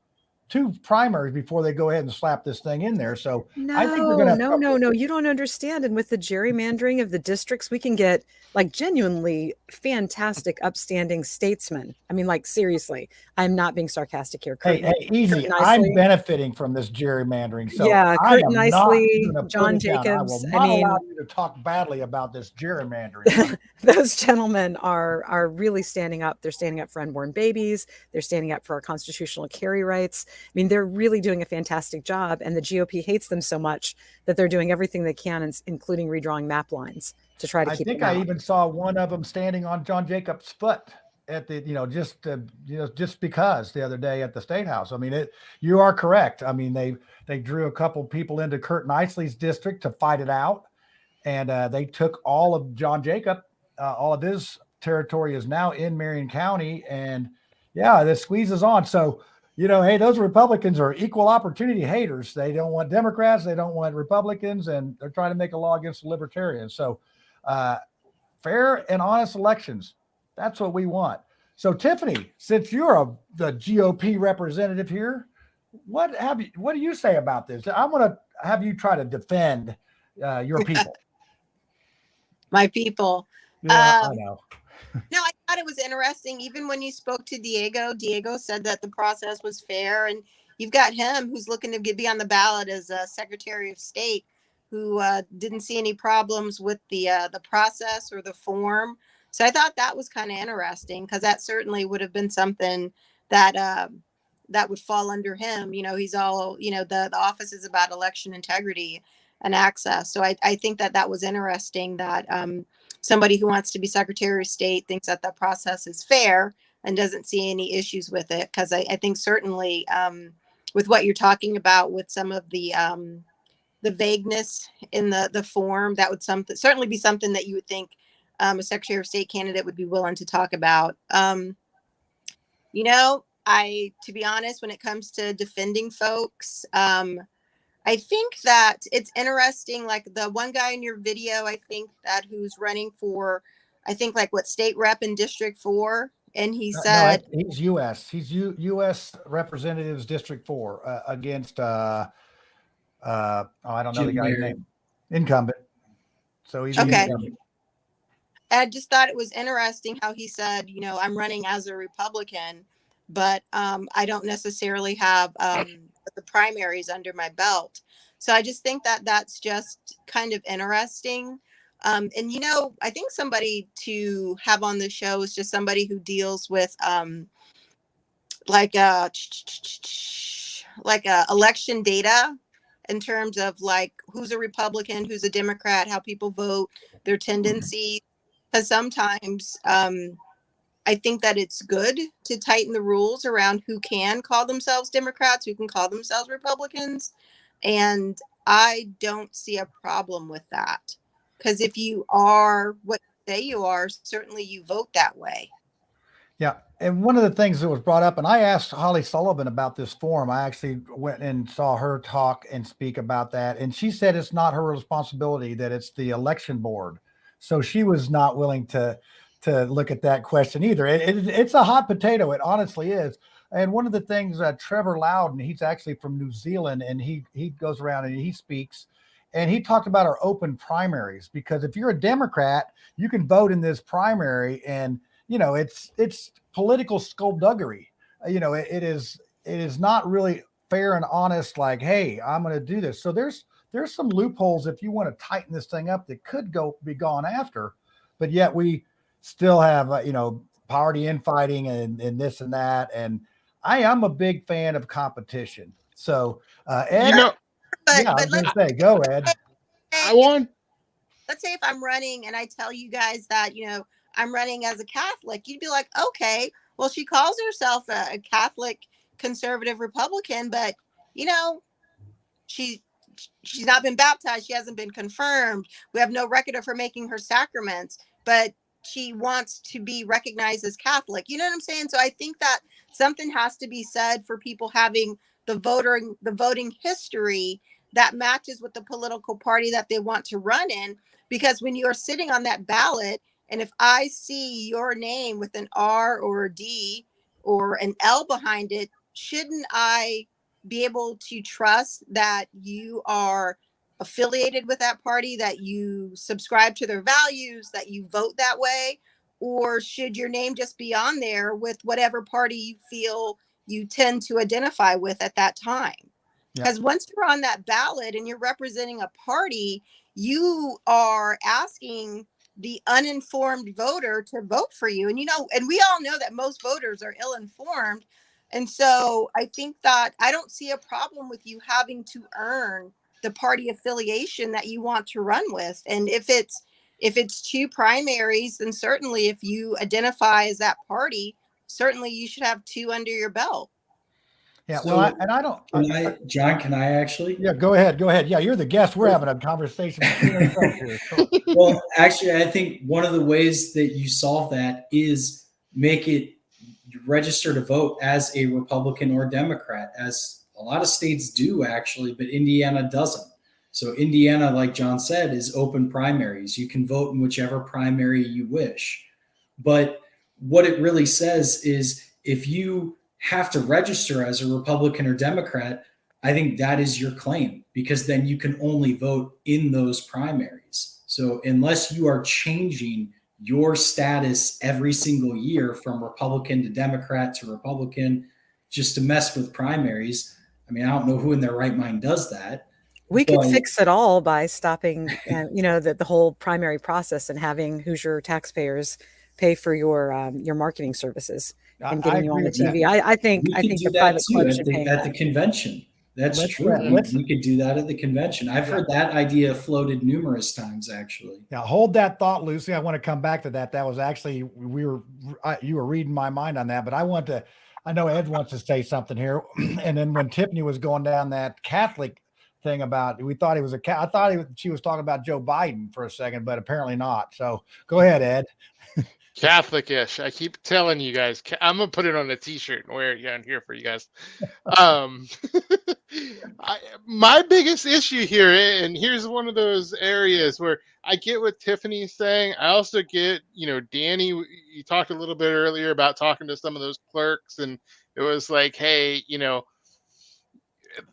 2 primaries before they go ahead and slap this thing in there. So I think they're going to No, you don't understand. And with the gerrymandering of the districts, we can get like genuinely fantastic, upstanding statesmen. I mean, like seriously, I'm not being sarcastic here. Hey, easy. I'm benefiting from this gerrymandering. So yeah, Kurt Nicely, John Jacobs. I will not allow you to talk badly about this gerrymandering. Those gentlemen are really standing up. They're standing up for unborn babies. They're standing up for our constitutional carry rights. I mean, they're really doing a fantastic job, and the GOP hates them so much that they're doing everything they can, including redrawing map lines to try to keep them out. I even saw one of them standing on John Jacobs' foot at the, just because the other day at the State House. I mean, you are correct. I mean, they drew a couple people into Kurt Nicely's district to fight it out, and they took all of John Jacob, all of his territory is now in Marion County, and yeah, this squeezes on. So, hey, those Republicans are equal opportunity haters. They don't want Democrats. They don't want Republicans, and they're trying to make a law against the libertarians. So fair and honest elections, that's what we want. So Tiffany, since you're the GOP representative here, what do you say about this? I'm going to have you try to defend your people. My people. Yeah, I know. No, I thought it was interesting. Even when you spoke to Diego said that the process was fair, and you've got him who's looking to be on the ballot as a Secretary of State, who didn't see any problems with the process or the form. So I thought that was kind of interesting, because that certainly would have been something that that would fall under him. He's all, the office is about election integrity and access. So I think that was interesting that somebody who wants to be Secretary of State thinks that the process is fair and doesn't see any issues with it. Because I think certainly with what you're talking about with some of the vagueness in the form, that would certainly be something that you would think a Secretary of State candidate would be willing to talk about. To be honest, when it comes to defending folks, I think that it's interesting, like the one guy in your video, I think that who's running for, state rep in District 4. And he said, he's U.S. He's U.S. Representatives District 4 against, I don't know the guy's name. Incumbent. So he's okay. Incumbent. I just thought it was interesting how he said, I'm running as a Republican, but I don't necessarily have the primaries under my belt. So I just think that that's just kind of interesting. And, I think somebody to have on the show is just somebody who deals with election data in terms of like who's a Republican, who's a Democrat, how people vote, their tendencies. Because sometimes I think that it's good to tighten the rules around who can call themselves Democrats, who can call themselves Republicans. And I don't see a problem with that. Because if you are what you say you are, certainly you vote that way. Yeah. And one of the things that was brought up, and I asked Holly Sullivan about this forum. I actually went and saw her talk and speak about that. And she said it's not her responsibility, that it's the election board. So she was not willing to look at that question either. It's a hot potato. It honestly is. And one of the things, Trevor Loudon, he's actually from New Zealand, and he goes around and he speaks, and he talked about our open primaries, because if you're a Democrat, you can vote in this primary, and it's political skullduggery. It is not really fair and honest. Like, hey, I'm going to do this. So there's some loopholes if you want to tighten this thing up that could be gone after, but yet we still have party infighting and this and that. And I am a big fan of competition. So, Ed, You know, But, yeah, I but was going to say, go, Ed. I want. let's say if I'm running and I tell you guys that, I'm running as a Catholic, you'd be like, okay, well, she calls herself a Catholic conservative Republican, but, she's not been baptized. She hasn't been confirmed. We have no record of her making her sacraments, but she wants to be recognized as Catholic. You know what I'm saying? So I think that something has to be said for people having the voting history that matches with the political party that they want to run in. Because when you're sitting on that ballot, and if I see your name with an R or a D or an L behind it, shouldn't I be able to trust that you are affiliated with that party, that you subscribe to their values, that you vote that way? Or should your name just be on there with whatever party you feel you tend to identify with at that time? Because once you're on that ballot and you're representing a party, you are asking the uninformed voter to vote for you. And, and we all know that most voters are ill-informed. And so I think that I don't see a problem with you having to earn the party affiliation that you want to run with. And if it's 2 primaries, then certainly if you identify as that party, certainly you should have 2 under your belt. Yeah, So, well, I don't. John, can I actually? Yeah, go ahead. Go ahead. Yeah, you're the guest. We're having a conversation between ourselves here. So. Well, actually, I think one of the ways that you solve that is make it register to vote as a Republican or Democrat, as a lot of states do actually, but Indiana doesn't. So Indiana, like John said, is open primaries. You can vote in whichever primary you wish. But what it really says is if you have to register as a Republican or Democrat, I think that is your claim, because then you can only vote in those primaries. So unless you are changing your status every single year from Republican to Democrat to Republican, just to mess with primaries, I mean, I don't know who in their right mind does that. We could fix it all by stopping, the whole primary process and having Hoosier taxpayers pay for your marketing services and getting you on the TV. I think the private club should pay at the convention. That's true. We could do that at the convention. I've heard that idea floated numerous times, actually. Now, hold that thought, Lucy. I want to come back to that. That was actually you were reading my mind on that, but I know Ed wants to say something here. And then when Tiffany was going down that Catholic thing about, we thought he was I thought she was talking about Joe Biden for a second, but apparently not. So go ahead, Ed. Catholic-ish. I keep telling you guys. I'm gonna put it on a T-shirt and wear it down here for you guys. My biggest issue here, and here's one of those areas where I get what Tiffany's saying. I also get, Danny. You talked a little bit earlier about talking to some of those clerks, and it was like, hey,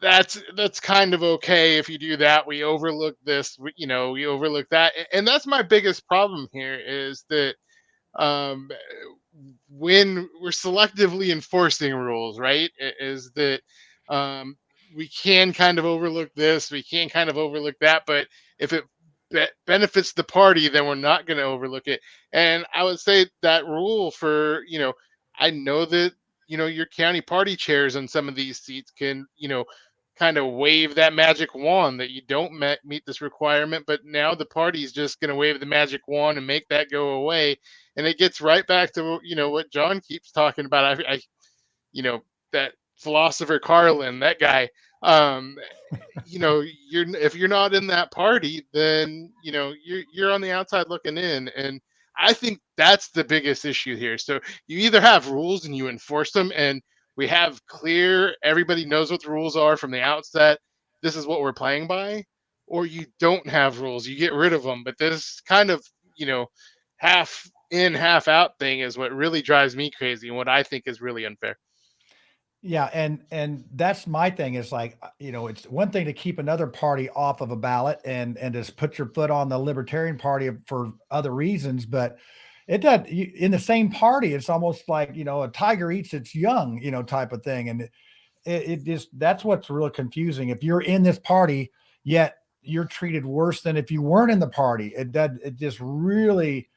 that's kind of okay if you do that. We overlook this. We overlook that, and that's my biggest problem here is that. When we're selectively enforcing rules, right, is that we can kind of overlook this, we can kind of overlook that, but if it benefits the party, then we're not going to overlook it. And I would say that rule for, I know that, your county party chairs on some of these seats can, kind of wave that magic wand that you don't meet this requirement, but now the party's just going to wave the magic wand and make that go away. And it gets right back to, what John keeps talking about. I that philosopher Carlin, that guy, if you're not in that party, then, you're on the outside looking in. And I think that's the biggest issue here. So you either have rules and you enforce them, and we have clear, everybody knows what the rules are from the outset. This is what we're playing by, or you don't have rules. You get rid of them. But this kind of, half in, half out thing is what really drives me crazy and what I think is really unfair. Yeah. And that's my thing is like, it's one thing to keep another party off of a ballot and just put your foot on the Libertarian Party for other reasons. But it does in the same party. It's almost like, a tiger eats its young, type of thing. And it just, that's what's really confusing. If you're in this party, yet you're treated worse than if you weren't in the party. It just really,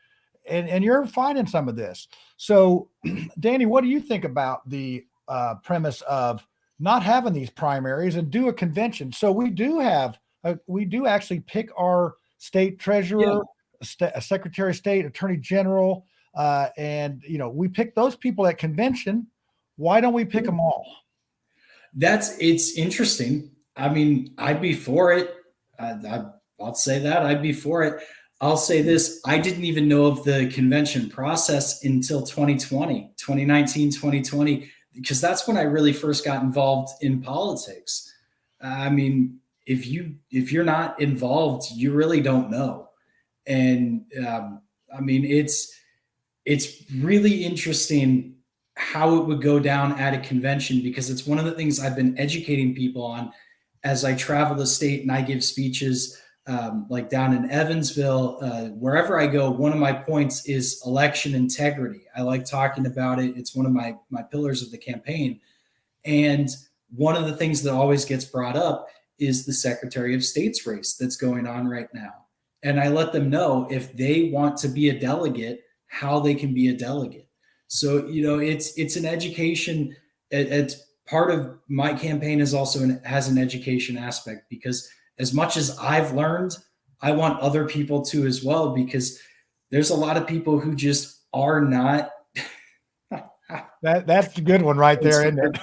and you're finding some of this. So Danny, what do you think about the premise of not having these primaries and do a convention. So we do actually pick our state treasurer, a secretary of state, attorney general, and we pick those people at convention. Why don't we pick them all? It's interesting. I mean, I'd be for it. I'll say that I'd be for it. I'll say this. I didn't even know of the convention process until 2019, 2020, because that's when I really first got involved in politics. I mean, if you're not involved, you really don't know. And I mean, it's really interesting how it would go down at a convention, because it's one of the things I've been educating people on as I travel the state and I give speeches, like down in Evansville, wherever I go. One of my points is election integrity. I like talking about it. It's one of my pillars of the campaign. And one of the things that always gets brought up is the Secretary of State's race that's going on right now. And I let them know if they want to be a delegate, how they can be a delegate. So, it's an education. It's part of my campaign is also has an education aspect, because as much as I've learned, I want other people to as well, because there's a lot of people who just are not. That's a good one right there, isn't it?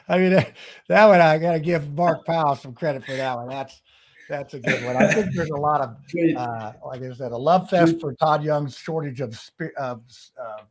I mean, that one, I got to give Mark Powell some credit for that one. That's a good one. I think there's a lot of, like I said, a love fest for Todd Young's shortage of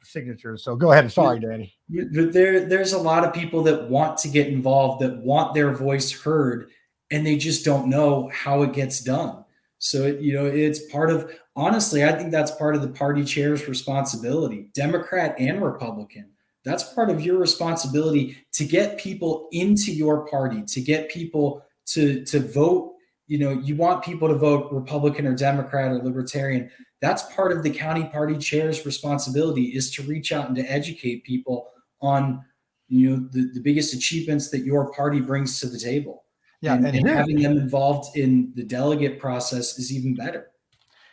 signatures. So go ahead. Sorry, Danny. But there's a lot of people that want to get involved, that want their voice heard, and they just don't know how it gets done. So, it's part of, honestly, I think that's part of the party chair's responsibility, Democrat and Republican. That's part of your responsibility to get people into your party, to get people to vote. You want people to vote Republican or Democrat or Libertarian. That's part of the county party chair's responsibility, is to reach out and to educate people on, the biggest achievements that your party brings to the table. Yeah, and having them involved in the delegate process is even better.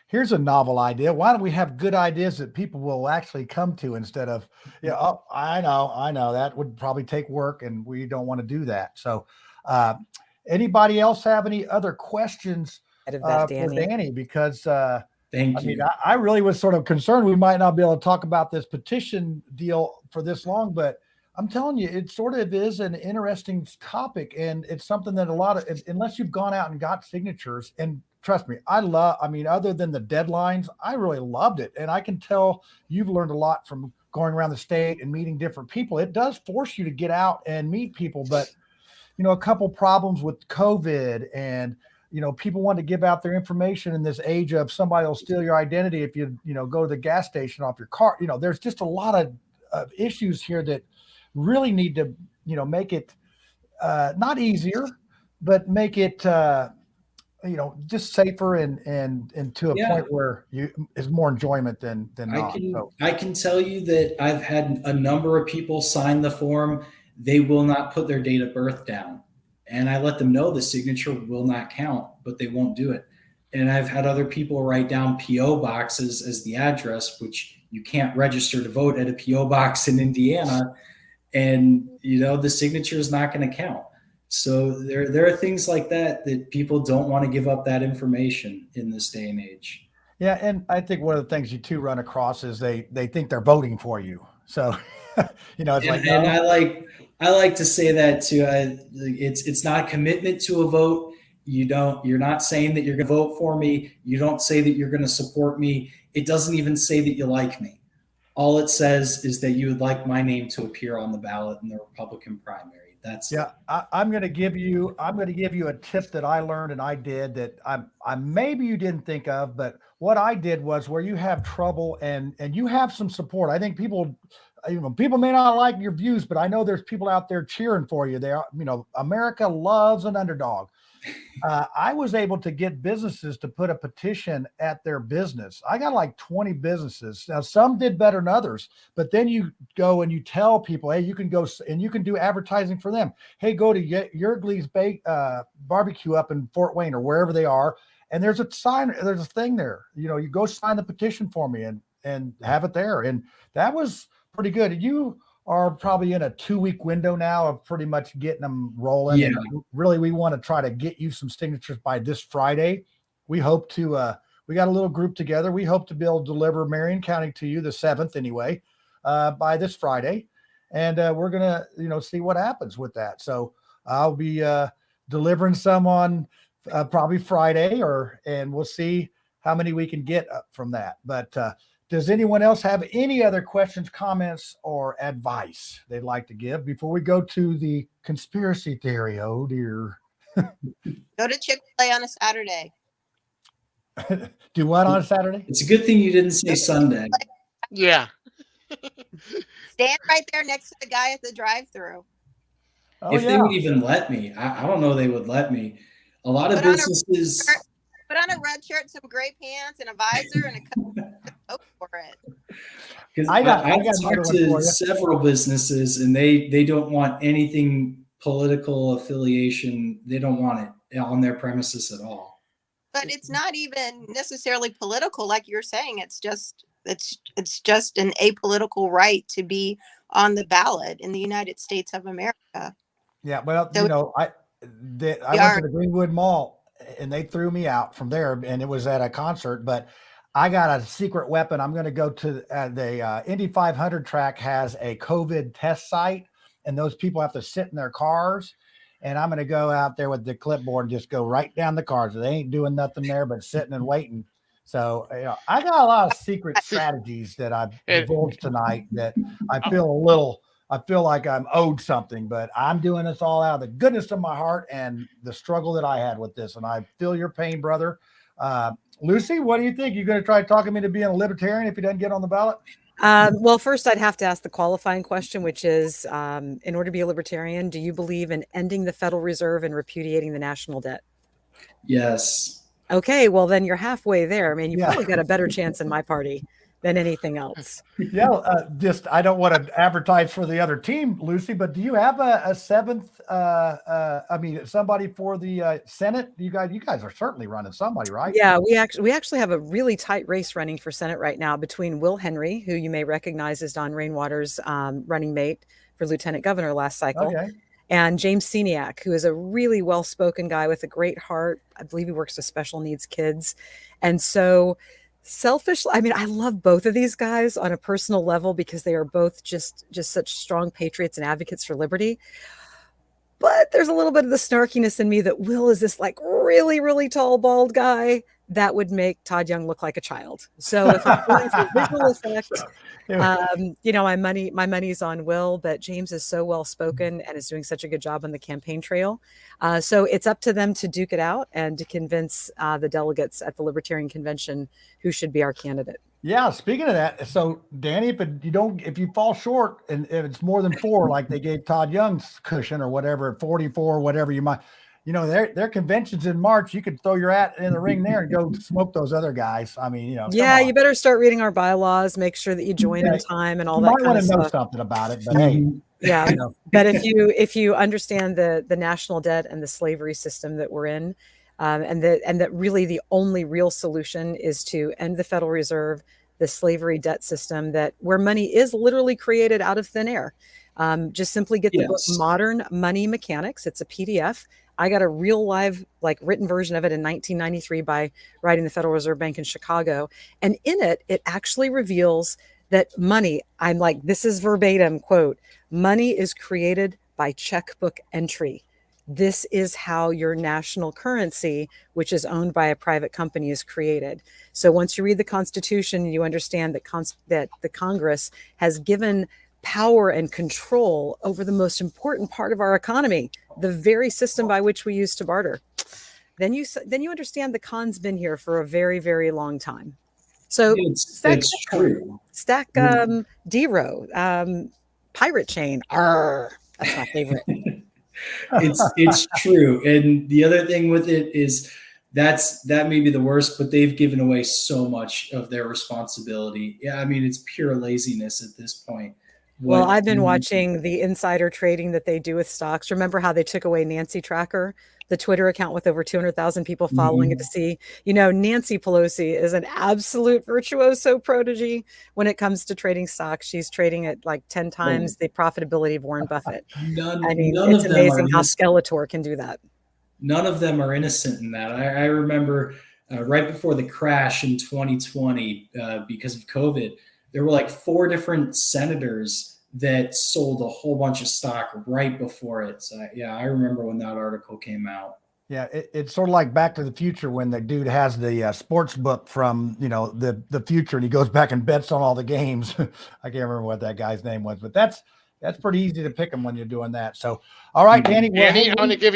Here's a novel idea. Why don't we have good ideas that people will actually come to, instead of, oh, I know that would probably take work and we don't want to do that. So, anybody else have any other questions for Danny? Because thank you. I really was sort of concerned we might not be able to talk about this petition deal for this long, but I'm telling you, it sort of is an interesting topic, and it's something that unless you've gone out and got signatures, and trust me, other than the deadlines, I really loved it. And I can tell you've learned a lot from going around the state and meeting different people. It does force you to get out and meet people, but a couple problems with COVID, and people want to give out their information in this age of somebody will steal your identity if you go to the gas station off your car. There's just a lot of issues here that really need to make it not easier, but make it just safer and to a point where is more enjoyment than not. I can tell you that I've had a number of people sign the form. They will not put their date of birth down. And I let them know the signature will not count, but they won't do it. And I've had other people write down PO boxes as the address, which you can't register to vote at a PO box in Indiana. And, the signature is not going to count. So there are things like that people don't want to give up that information in this day and age. Yeah. And I think one of the things you two run across is they think they're voting for you. So, it's like, and I like to say that too. It's not a commitment to a vote. You're not saying that you're going to vote for me. You don't say that you're going to support me. It doesn't even say that you like me. All it says is that you would like my name to appear on the ballot in the Republican primary. I'm going to give you a tip that I learned and I did that I maybe you didn't think of, but what I did was, where you have trouble and you have some support. I think people may not like your views, but I know there's people out there cheering for you. They are, America loves an underdog. I was able to get businesses to put a petition at their business. I got like 20 businesses. Now, some did better than others, but then you go and you tell people, hey, you can go and you can do advertising for them. Hey, go to Yergley's barbecue up in Fort Wayne or wherever they are. And there's a sign, there's a thing there, you go sign the petition for me and have it there. And that was pretty good. You are probably in a 2-week window now of pretty much getting them rolling. Yeah. And really, we want to try to get you some signatures by this Friday. We hope to, we got a little group together. We hope to be able to deliver Marion County to you the 7th anyway, by this Friday. And we're going to, see what happens with that. So I'll be delivering some on probably Friday and we'll see how many we can get from that. But does anyone else have any other questions, comments, or advice they'd like to give before we go to the conspiracy theory? Oh, dear. Go to Chick-fil-A on a Saturday. Do what on a Saturday? It's a good thing you didn't say Sunday. Yeah. Stand right there next to the guy at the drive-thru. Oh, If they would even let me, I don't know they would let me. A lot of businesses. Put on a red shirt, some gray pants, and a visor, and a coat. Go for it. Because I got talked to several businesses, and they don't want anything political affiliation. They don't want it on their premises at all. But it's not even necessarily political, like you're saying. It's just an apolitical right to be on the ballot in the United States of America. Yeah, well, So I went to the Greenwood Mall and they threw me out from there, and it was at a concert, but I got a secret weapon. I'm going to go to the Indy 500 track has a COVID test site, and those people have to sit in their cars. And I'm going to go out there with the clipboard and just go right down the cars. They ain't doing nothing there but sitting and waiting. So, I got a lot of secret strategies that I've divulged tonight that I feel like I'm owed something, but I'm doing this all out of the goodness of my heart and the struggle that I had with this. And I feel your pain, brother. Lucy, what do you think? You going to try talking me to being a libertarian if he doesn't get on the ballot? Well, first I'd have to ask the qualifying question, which is, in order to be a libertarian, do you believe in ending the Federal Reserve and repudiating the national debt? Yes. Okay, well then you're halfway there. I mean, you probably got a better chance in my party than anything else. Yeah, I don't want to advertise for the other team, Lucy, but do you have a seventh? Somebody for the Senate? You guys are certainly running somebody, right? Yeah, we actually have a really tight race running for Senate right now between Will Henry, who you may recognize as Don Rainwater's running mate for lieutenant governor last cycle. Okay. And James Seniak, who is a really well-spoken guy with a great heart. I believe he works with special needs kids. And so selfishly, I mean, I love both of these guys on a personal level because they are both just such strong patriots and advocates for liberty. But there's a little bit of the snarkiness in me that Will is this like really, really tall, bald guy that would make Todd Young look like a child. So if I'm going for visual effect, my money's on Will, but James is so well spoken and is doing such a good job on the campaign trail. So it's up to them to duke it out and to convince the delegates at the Libertarian Convention who should be our candidate. Yeah, speaking of that, so Danny, if you fall short and if it's more than 4, like they gave Todd Young's cushion or whatever, 44, whatever you might, their conventions in March, you could throw your hat in the ring there and go smoke those other guys. I mean, Yeah, you better start reading our bylaws, make sure that you join in time and all that kind of stuff. You might want to know something about it, but hey. Yeah, but if you understand the national debt and the slavery system that we're in, and that really the only real solution is to end the Federal Reserve, the slavery debt system where money is literally created out of thin air. Just simply get the book Modern Money Mechanics. It's a PDF. I got a real live written version of it in 1993 by writing the Federal Reserve Bank in Chicago. And in it actually reveals that money, this is verbatim quote, money is created by checkbook entry. This is how your national currency, which is owned by a private company, is created. So once you read the Constitution, you understand that the Congress has given power and control over the most important part of our economy, the very system by which we used to barter. Then you understand the con's been here for a very, very long time. So it's true. Stack D-Row, Pirate Chain. Arr, that's my favorite. It's true. And the other thing with it is that may be the worst, but they've given away so much of their responsibility. Yeah, I mean, it's pure laziness at this point. Well, what I've been watching the insider trading that they do with stocks. Remember how they took away Nancy Tracker, the Twitter account with over 200,000 people following it to see, Nancy Pelosi is an absolute virtuoso prodigy when it comes to trading stocks. She's trading at like 10 times the profitability of Warren Buffett. None I mean, none it's of them are amazing how innocent. Skeletor can do that. None of them are innocent in that. I remember right before the crash in 2020, because of COVID, there were like 4 different senators that sold a whole bunch of stock right before it. So yeah, I remember when that article came out. Yeah, it's sort of like Back to the Future when the dude has the sports book from the future, and he goes back and bets on all the games. I can't remember what that guy's name was, but that's pretty easy to pick them when you're doing that. So, all right, Danny. Well, Danny, I'm gonna give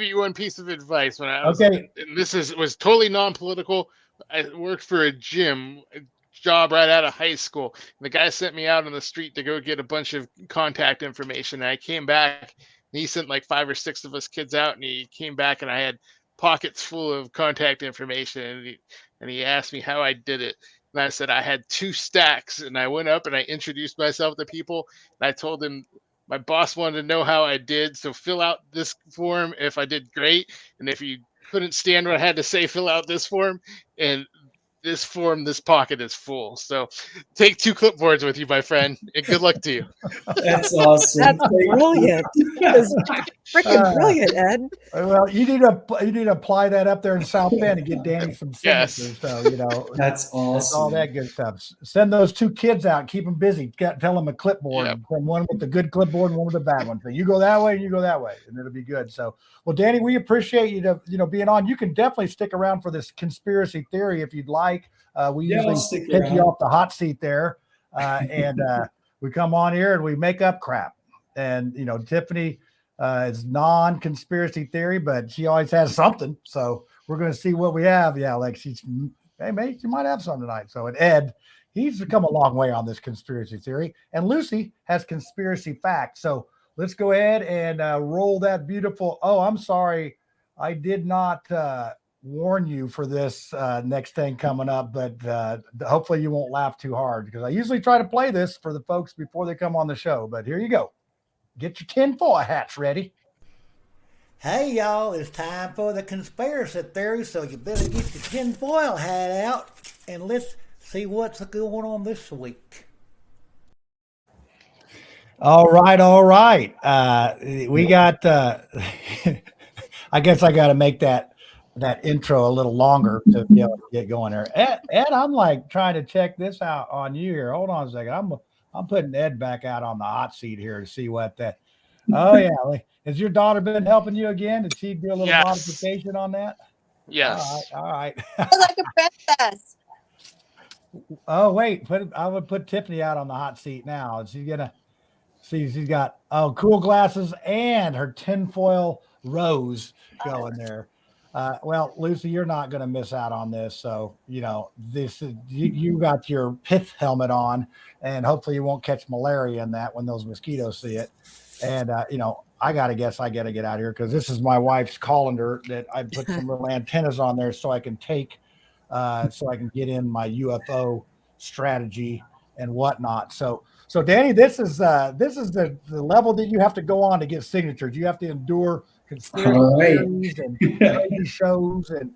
you one piece of advice. When I was, okay, and this was totally non-political. I worked for a gym job right out of high school. And the guy sent me out on the street to go get a bunch of contact information. And I came back. And he sent like 5 or 6 of us kids out, and he came back, and I had pockets full of contact information. And he asked me how I did it. And I said I had 2 stacks, and I went up and I introduced myself to people. And I told them my boss wanted to know how I did, so fill out this form if I did great, and if you couldn't stand what I had to say, fill out this form. And this form, this pocket is full. So take 2 clipboards with you, my friend, and good luck to you. That's awesome. That's brilliant. That is freaking brilliant, Ed. Well, you need to apply that up there in South Bend and get Danny some signatures. Yes. So that's awesome. All that good stuff. Send those 2 kids out, keep them busy. Tell them a clipboard, from one with the good clipboard and one with the bad one. So you go that way and you go that way, and it'll be good. So, well, Danny, we appreciate you being on. You can definitely stick around for this conspiracy theory if you'd like. We usually take you off the hot seat there, and we come on here and we make up crap. And Tiffany is non-conspiracy theory, but she always has something. So we're going to see what we have. Yeah, like hey, mate, you might have some tonight. So, and Ed, he's come a long way on this conspiracy theory, and Lucy has conspiracy facts. So let's go ahead and roll that beautiful. Oh, I'm sorry, I did not warn you for this next thing coming up, but hopefully you won't laugh too hard, because I usually try to play this for the folks before they come on the show. But here you go. Get your tinfoil hats ready. Hey, y'all, it's time for the conspiracy theory, so you better get your tinfoil hat out, and let's see what's going on this week. All right. We got, I guess I got to make that intro a little longer to be able to get going there. Ed, I'm like trying to check this out on you here. Hold on a second. I'm putting Ed back out on the hot seat here to see what that. Oh yeah, has your daughter been helping you again? Did she do a little modification on that? Yes. All right. Like a princess. Oh wait, I would put Tiffany out on the hot seat now. She's gonna see. She's got cool glasses and her tinfoil rose going there. Well, Lucy, you're not going to miss out on this. So, this is, you got your pith helmet on, and hopefully you won't catch malaria in that when those mosquitoes see it. And, I got to guess I got to get out of here, because this is my wife's colander that I put some little antennas on there so I can so I can get in my UFO strategy and whatnot. So Danny, this is the level that you have to go on to get signatures. You have to endure conspiracy theories and crazy shows. And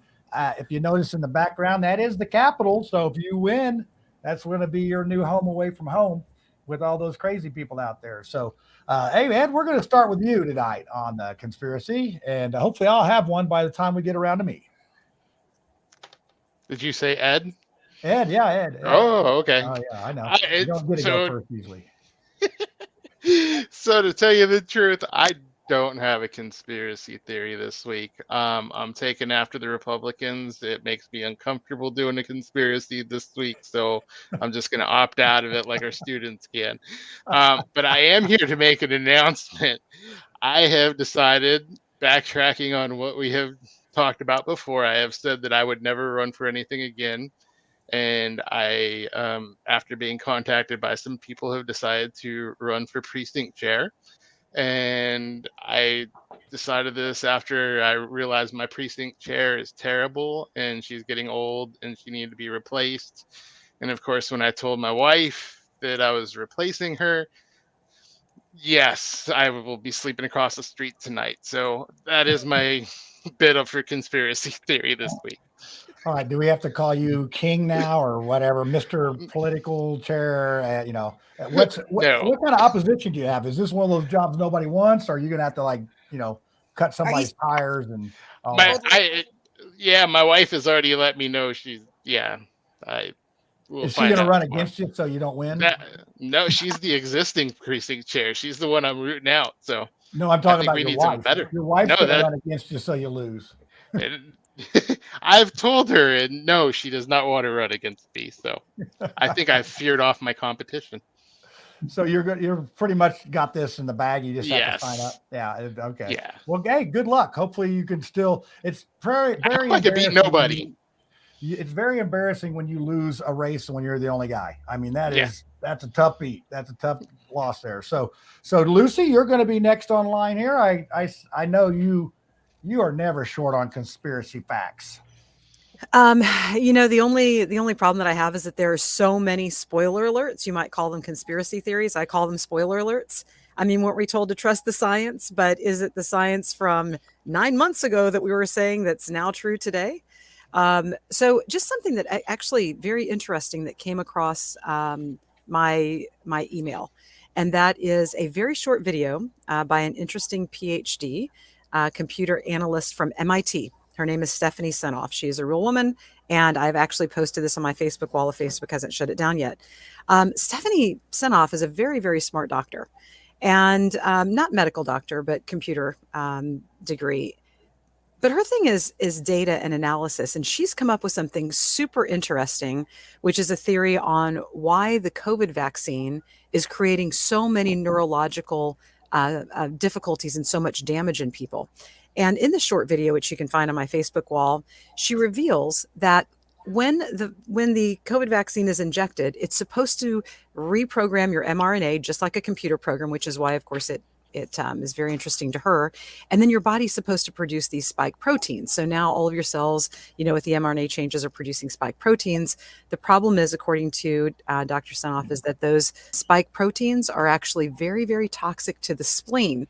if you notice in the background, that is the Capitol. So if you win, that's going to be your new home away from home with all those crazy people out there. So, hey, Ed, we're going to start with you tonight on the conspiracy, and hopefully I'll have one by the time we get around to me. Did you say Ed? Ed, yeah, Ed. Oh, okay. Oh, yeah, I know. You don't get to go first usually. So to tell you the truth, I don't have a conspiracy theory this week. I'm taking after the Republicans. It makes me uncomfortable doing a conspiracy this week, so I'm just going to opt out of it like our students can. But I am here to make an announcement. I have decided, backtracking on what we have talked about before, I have said that I would never run for anything again. And I, after being contacted by some people, have decided to run for precinct chair. And I decided this after I realized my precinct chair is terrible and she's getting old and she needed to be replaced. And of course, when I told my wife that I was replacing her, Yes, I will be sleeping across the street tonight. So that is my bit of your conspiracy theory this week. All right. Do we have to call you King now or whatever, Mr. Political Chair? What kind of opposition do you have? Is this one of those jobs nobody wants? Or are you going to have to cut somebody's tires and all that? My wife has already let me know Is she going to run against you so you don't win? No, she's the existing precinct chair. She's the one I'm rooting out. So no, I'm talking about your wife. Your wife's going to run against you so you lose. I've told her, and no, she does not want to run against me. So I think I've feared off my competition. So you're pretty much got this in the bag. You just have to sign up. Yeah. Okay. Yeah. Well, hey, good luck. Hopefully you can still. It's very I can beat nobody. It's very embarrassing when you lose a race when you're the only guy. I mean, that's a tough beat. That's a tough loss there. So Lucy, you're going to be next online here. I know you are never short on conspiracy facts. The only problem that I have is that there are so many spoiler alerts. You might call them conspiracy theories. I call them spoiler alerts. I mean, weren't we told to trust the science? But is it the science from 9 months ago that we were saying that's now true today? So just something that actually very interesting that came across my email, and that is a very short video by an interesting PhD computer analyst from MIT. Her name is Stephanie Senoff. She is a real woman, and I've actually posted this on my Facebook wall if Facebook hasn't shut it down yet. Stephanie Senoff is a very, very smart doctor, and not medical doctor, but computer degree. But her thing is data and analysis, and she's come up with something super interesting, which is a theory on why the COVID vaccine is creating so many neurological difficulties and so much damage in people. And in the short video, which you can find on my Facebook wall, she reveals that when the COVID vaccine is injected, it's supposed to reprogram your mRNA just like a computer program, which is why, of course, it is very interesting to her. And then your body's supposed to produce these spike proteins. So now all of your cells, with the mRNA changes are producing spike proteins. The problem is, according to Dr. Senoff, is that those spike proteins are actually very, very toxic to the spleen.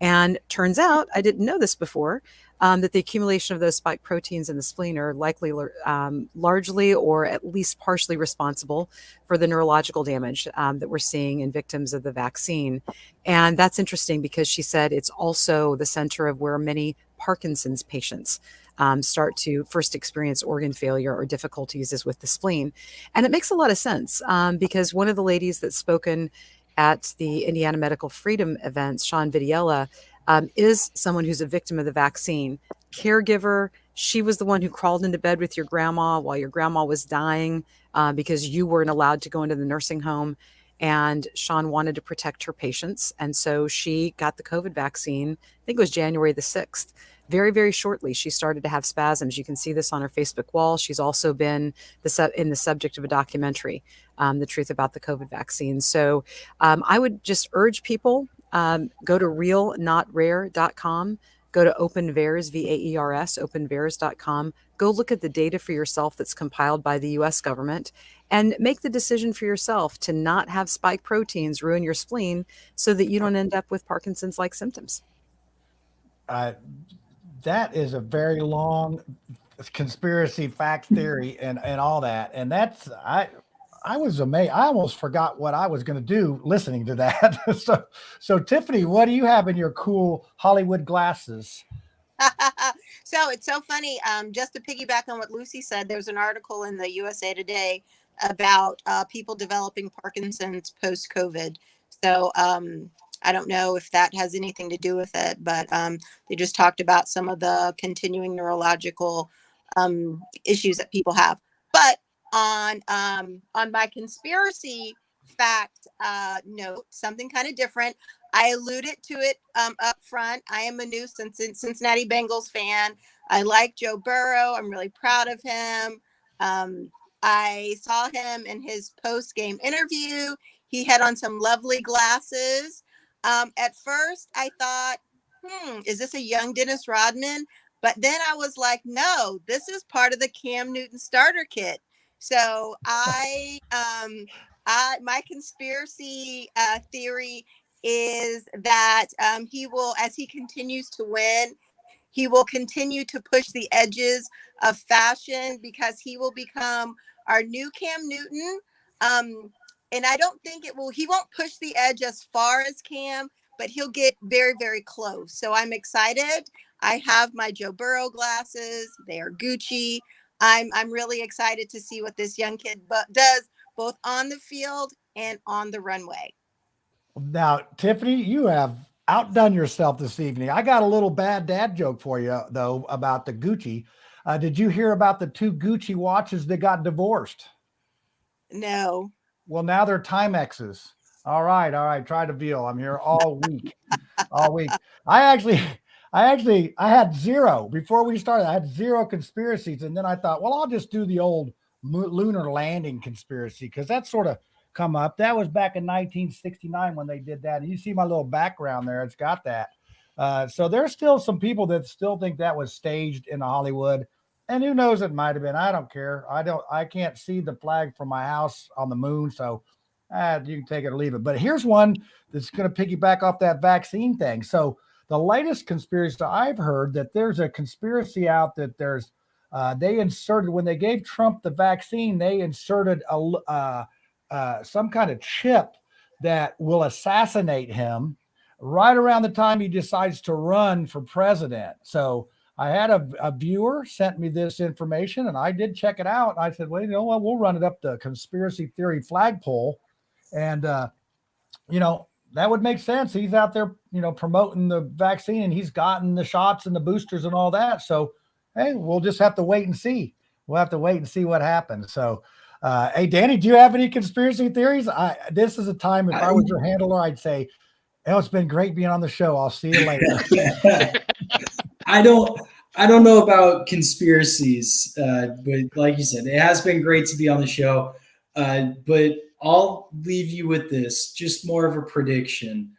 And turns out, I didn't know this before, that the accumulation of those spike proteins in the spleen are likely largely or at least partially responsible for the neurological damage that we're seeing in victims of the vaccine. And that's interesting because she said it's also the center of where many Parkinson's patients start to first experience organ failure or difficulties is with the spleen. And it makes a lot of sense because one of the ladies that's spoken at the Indiana Medical Freedom events, Sean Vidiella, is someone who's a victim of the vaccine. Caregiver, she was the one who crawled into bed with your grandma while your grandma was dying because you weren't allowed to go into the nursing home. And Sean wanted to protect her patients. And so she got the COVID vaccine, I think it was January the 6th. Very, very shortly, she started to have spasms. You can see this on her Facebook wall. She's also been in the subject of a documentary, The Truth About the COVID Vaccine. So I would just urge people, go to realnotrare.com, go to OpenVAERS, VAERS, OpenVAERS.com. Go look at the data for yourself that's compiled by the U.S. government and make the decision for yourself to not have spike proteins ruin your spleen so that you don't end up with Parkinson's-like symptoms. That is a very long conspiracy fact theory and all that. And that's, I was amazed. I almost forgot what I was going to do listening to that. So Tiffany, what do you have in your cool Hollywood glasses? So it's so funny. Just to piggyback on what Lucy said, there's an article in the USA Today about people developing Parkinson's post-COVID. So I don't know if that has anything to do with it, but they just talked about some of the continuing neurological issues that people have. But on my conspiracy fact note, something kind of different. I alluded to it up front. I am a new Cincinnati Bengals fan. I like Joe Burrow. I'm really proud of him. I saw him in his post-game interview. He had on some lovely glasses. At first, I thought, is this a young Dennis Rodman? But then I was like, no, this is part of the Cam Newton starter kit. So my conspiracy theory is that he will, as he continues to win, he will continue to push the edges of fashion because he will become our new Cam Newton. And I don't think he won't push the edge as far as Cam, but he'll get very, very close. So I'm excited. I have my Joe Burrow glasses. They are Gucci. I'm really excited to see what this young kid does both on the field and on the runway. Now, Tiffany, you have outdone yourself this evening. I got a little bad dad joke for you, though, about the Gucci. Did you hear about the 2 Gucci watches that got divorced? No. Well, now they're Timexes. All right. Try to veal. I'm here all week. All week. I had 0 before we started. I had 0 conspiracies. And then I thought, well, I'll just do the old lunar landing conspiracy because that sort of come up. That was back in 1969 when they did that. And you see my little background there. It's got that. So there's still some people that still think that was staged in Hollywood. And who knows, it might have been. I don't care. I can't see the flag from my house on the moon. So you can take it or leave it. But here's one that's going to piggyback off that vaccine thing. So the latest conspiracy I've heard that there's a conspiracy out that there's they inserted, when they gave Trump the vaccine, they inserted some kind of chip that will assassinate him right around the time he decides to run for president. So I had a viewer sent me this information and I did check it out. I said, well, you know what, we'll run it up the conspiracy theory flagpole. And, that would make sense. He's out there, promoting the vaccine and he's gotten the shots and the boosters and all that. So, hey, we'll just have to wait and see. We'll have to wait and see what happens. So, hey, Danny, do you have any conspiracy theories? This is a time, if I was your handler, I'd say, oh, it's been great being on the show. I'll see you later. I don't know about conspiracies, but like you said, it has been great to be on the show. But I'll leave you with this, just more of a prediction.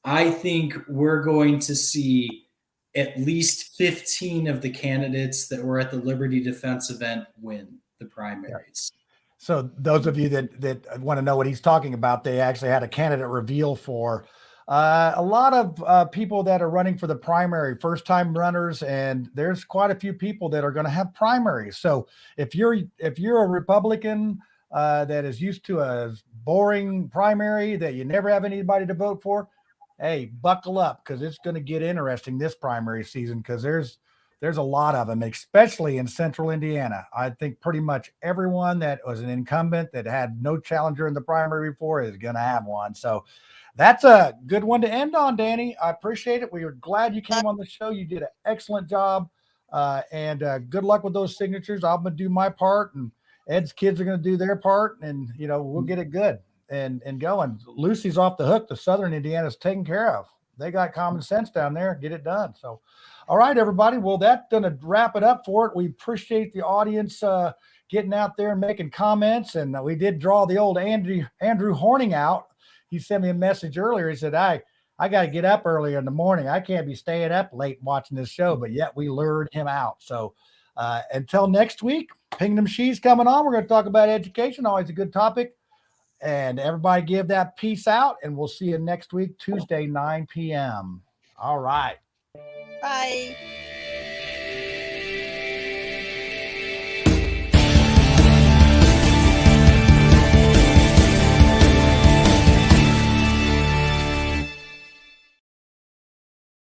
I think we're going to see at least 15 of the candidates that were at the Liberty Defense event win the primaries. So those of you that want to know what he's talking about, they actually had a candidate reveal for a lot of people that are running for the primary, first-time runners, and there's quite a few people that are going to have primaries. So if you're a Republican that is used to a boring primary that you never have anybody to vote for, hey, buckle up because it's going to get interesting this primary season because there's a lot of them, especially in central Indiana. I think pretty much everyone that was an incumbent that had no challenger in the primary before is going to have one. So that's a good one to end on, Danny. I appreciate it. We were glad you came on the show. You did an excellent job. And good luck with those signatures. I'm going to do my part, and Ed's kids are going to do their part, and, we'll get it good and going. Lucy's off the hook. The Southern Indiana's taken care of. They got common sense down there. Get it done. So, all right, everybody. Well, that's going to wrap it up for it. We appreciate the audience getting out there and making comments. And we did draw the old Andrew Horning out. He sent me a message earlier. He said, I got to get up early in the morning. I can't be staying up late watching this show, but yet we lured him out. So until next week, Pingdom She's coming on. We're going to talk about education. Always a good topic. And everybody give that peace out, and we'll see you next week, Tuesday, 9 p.m. All right. Bye.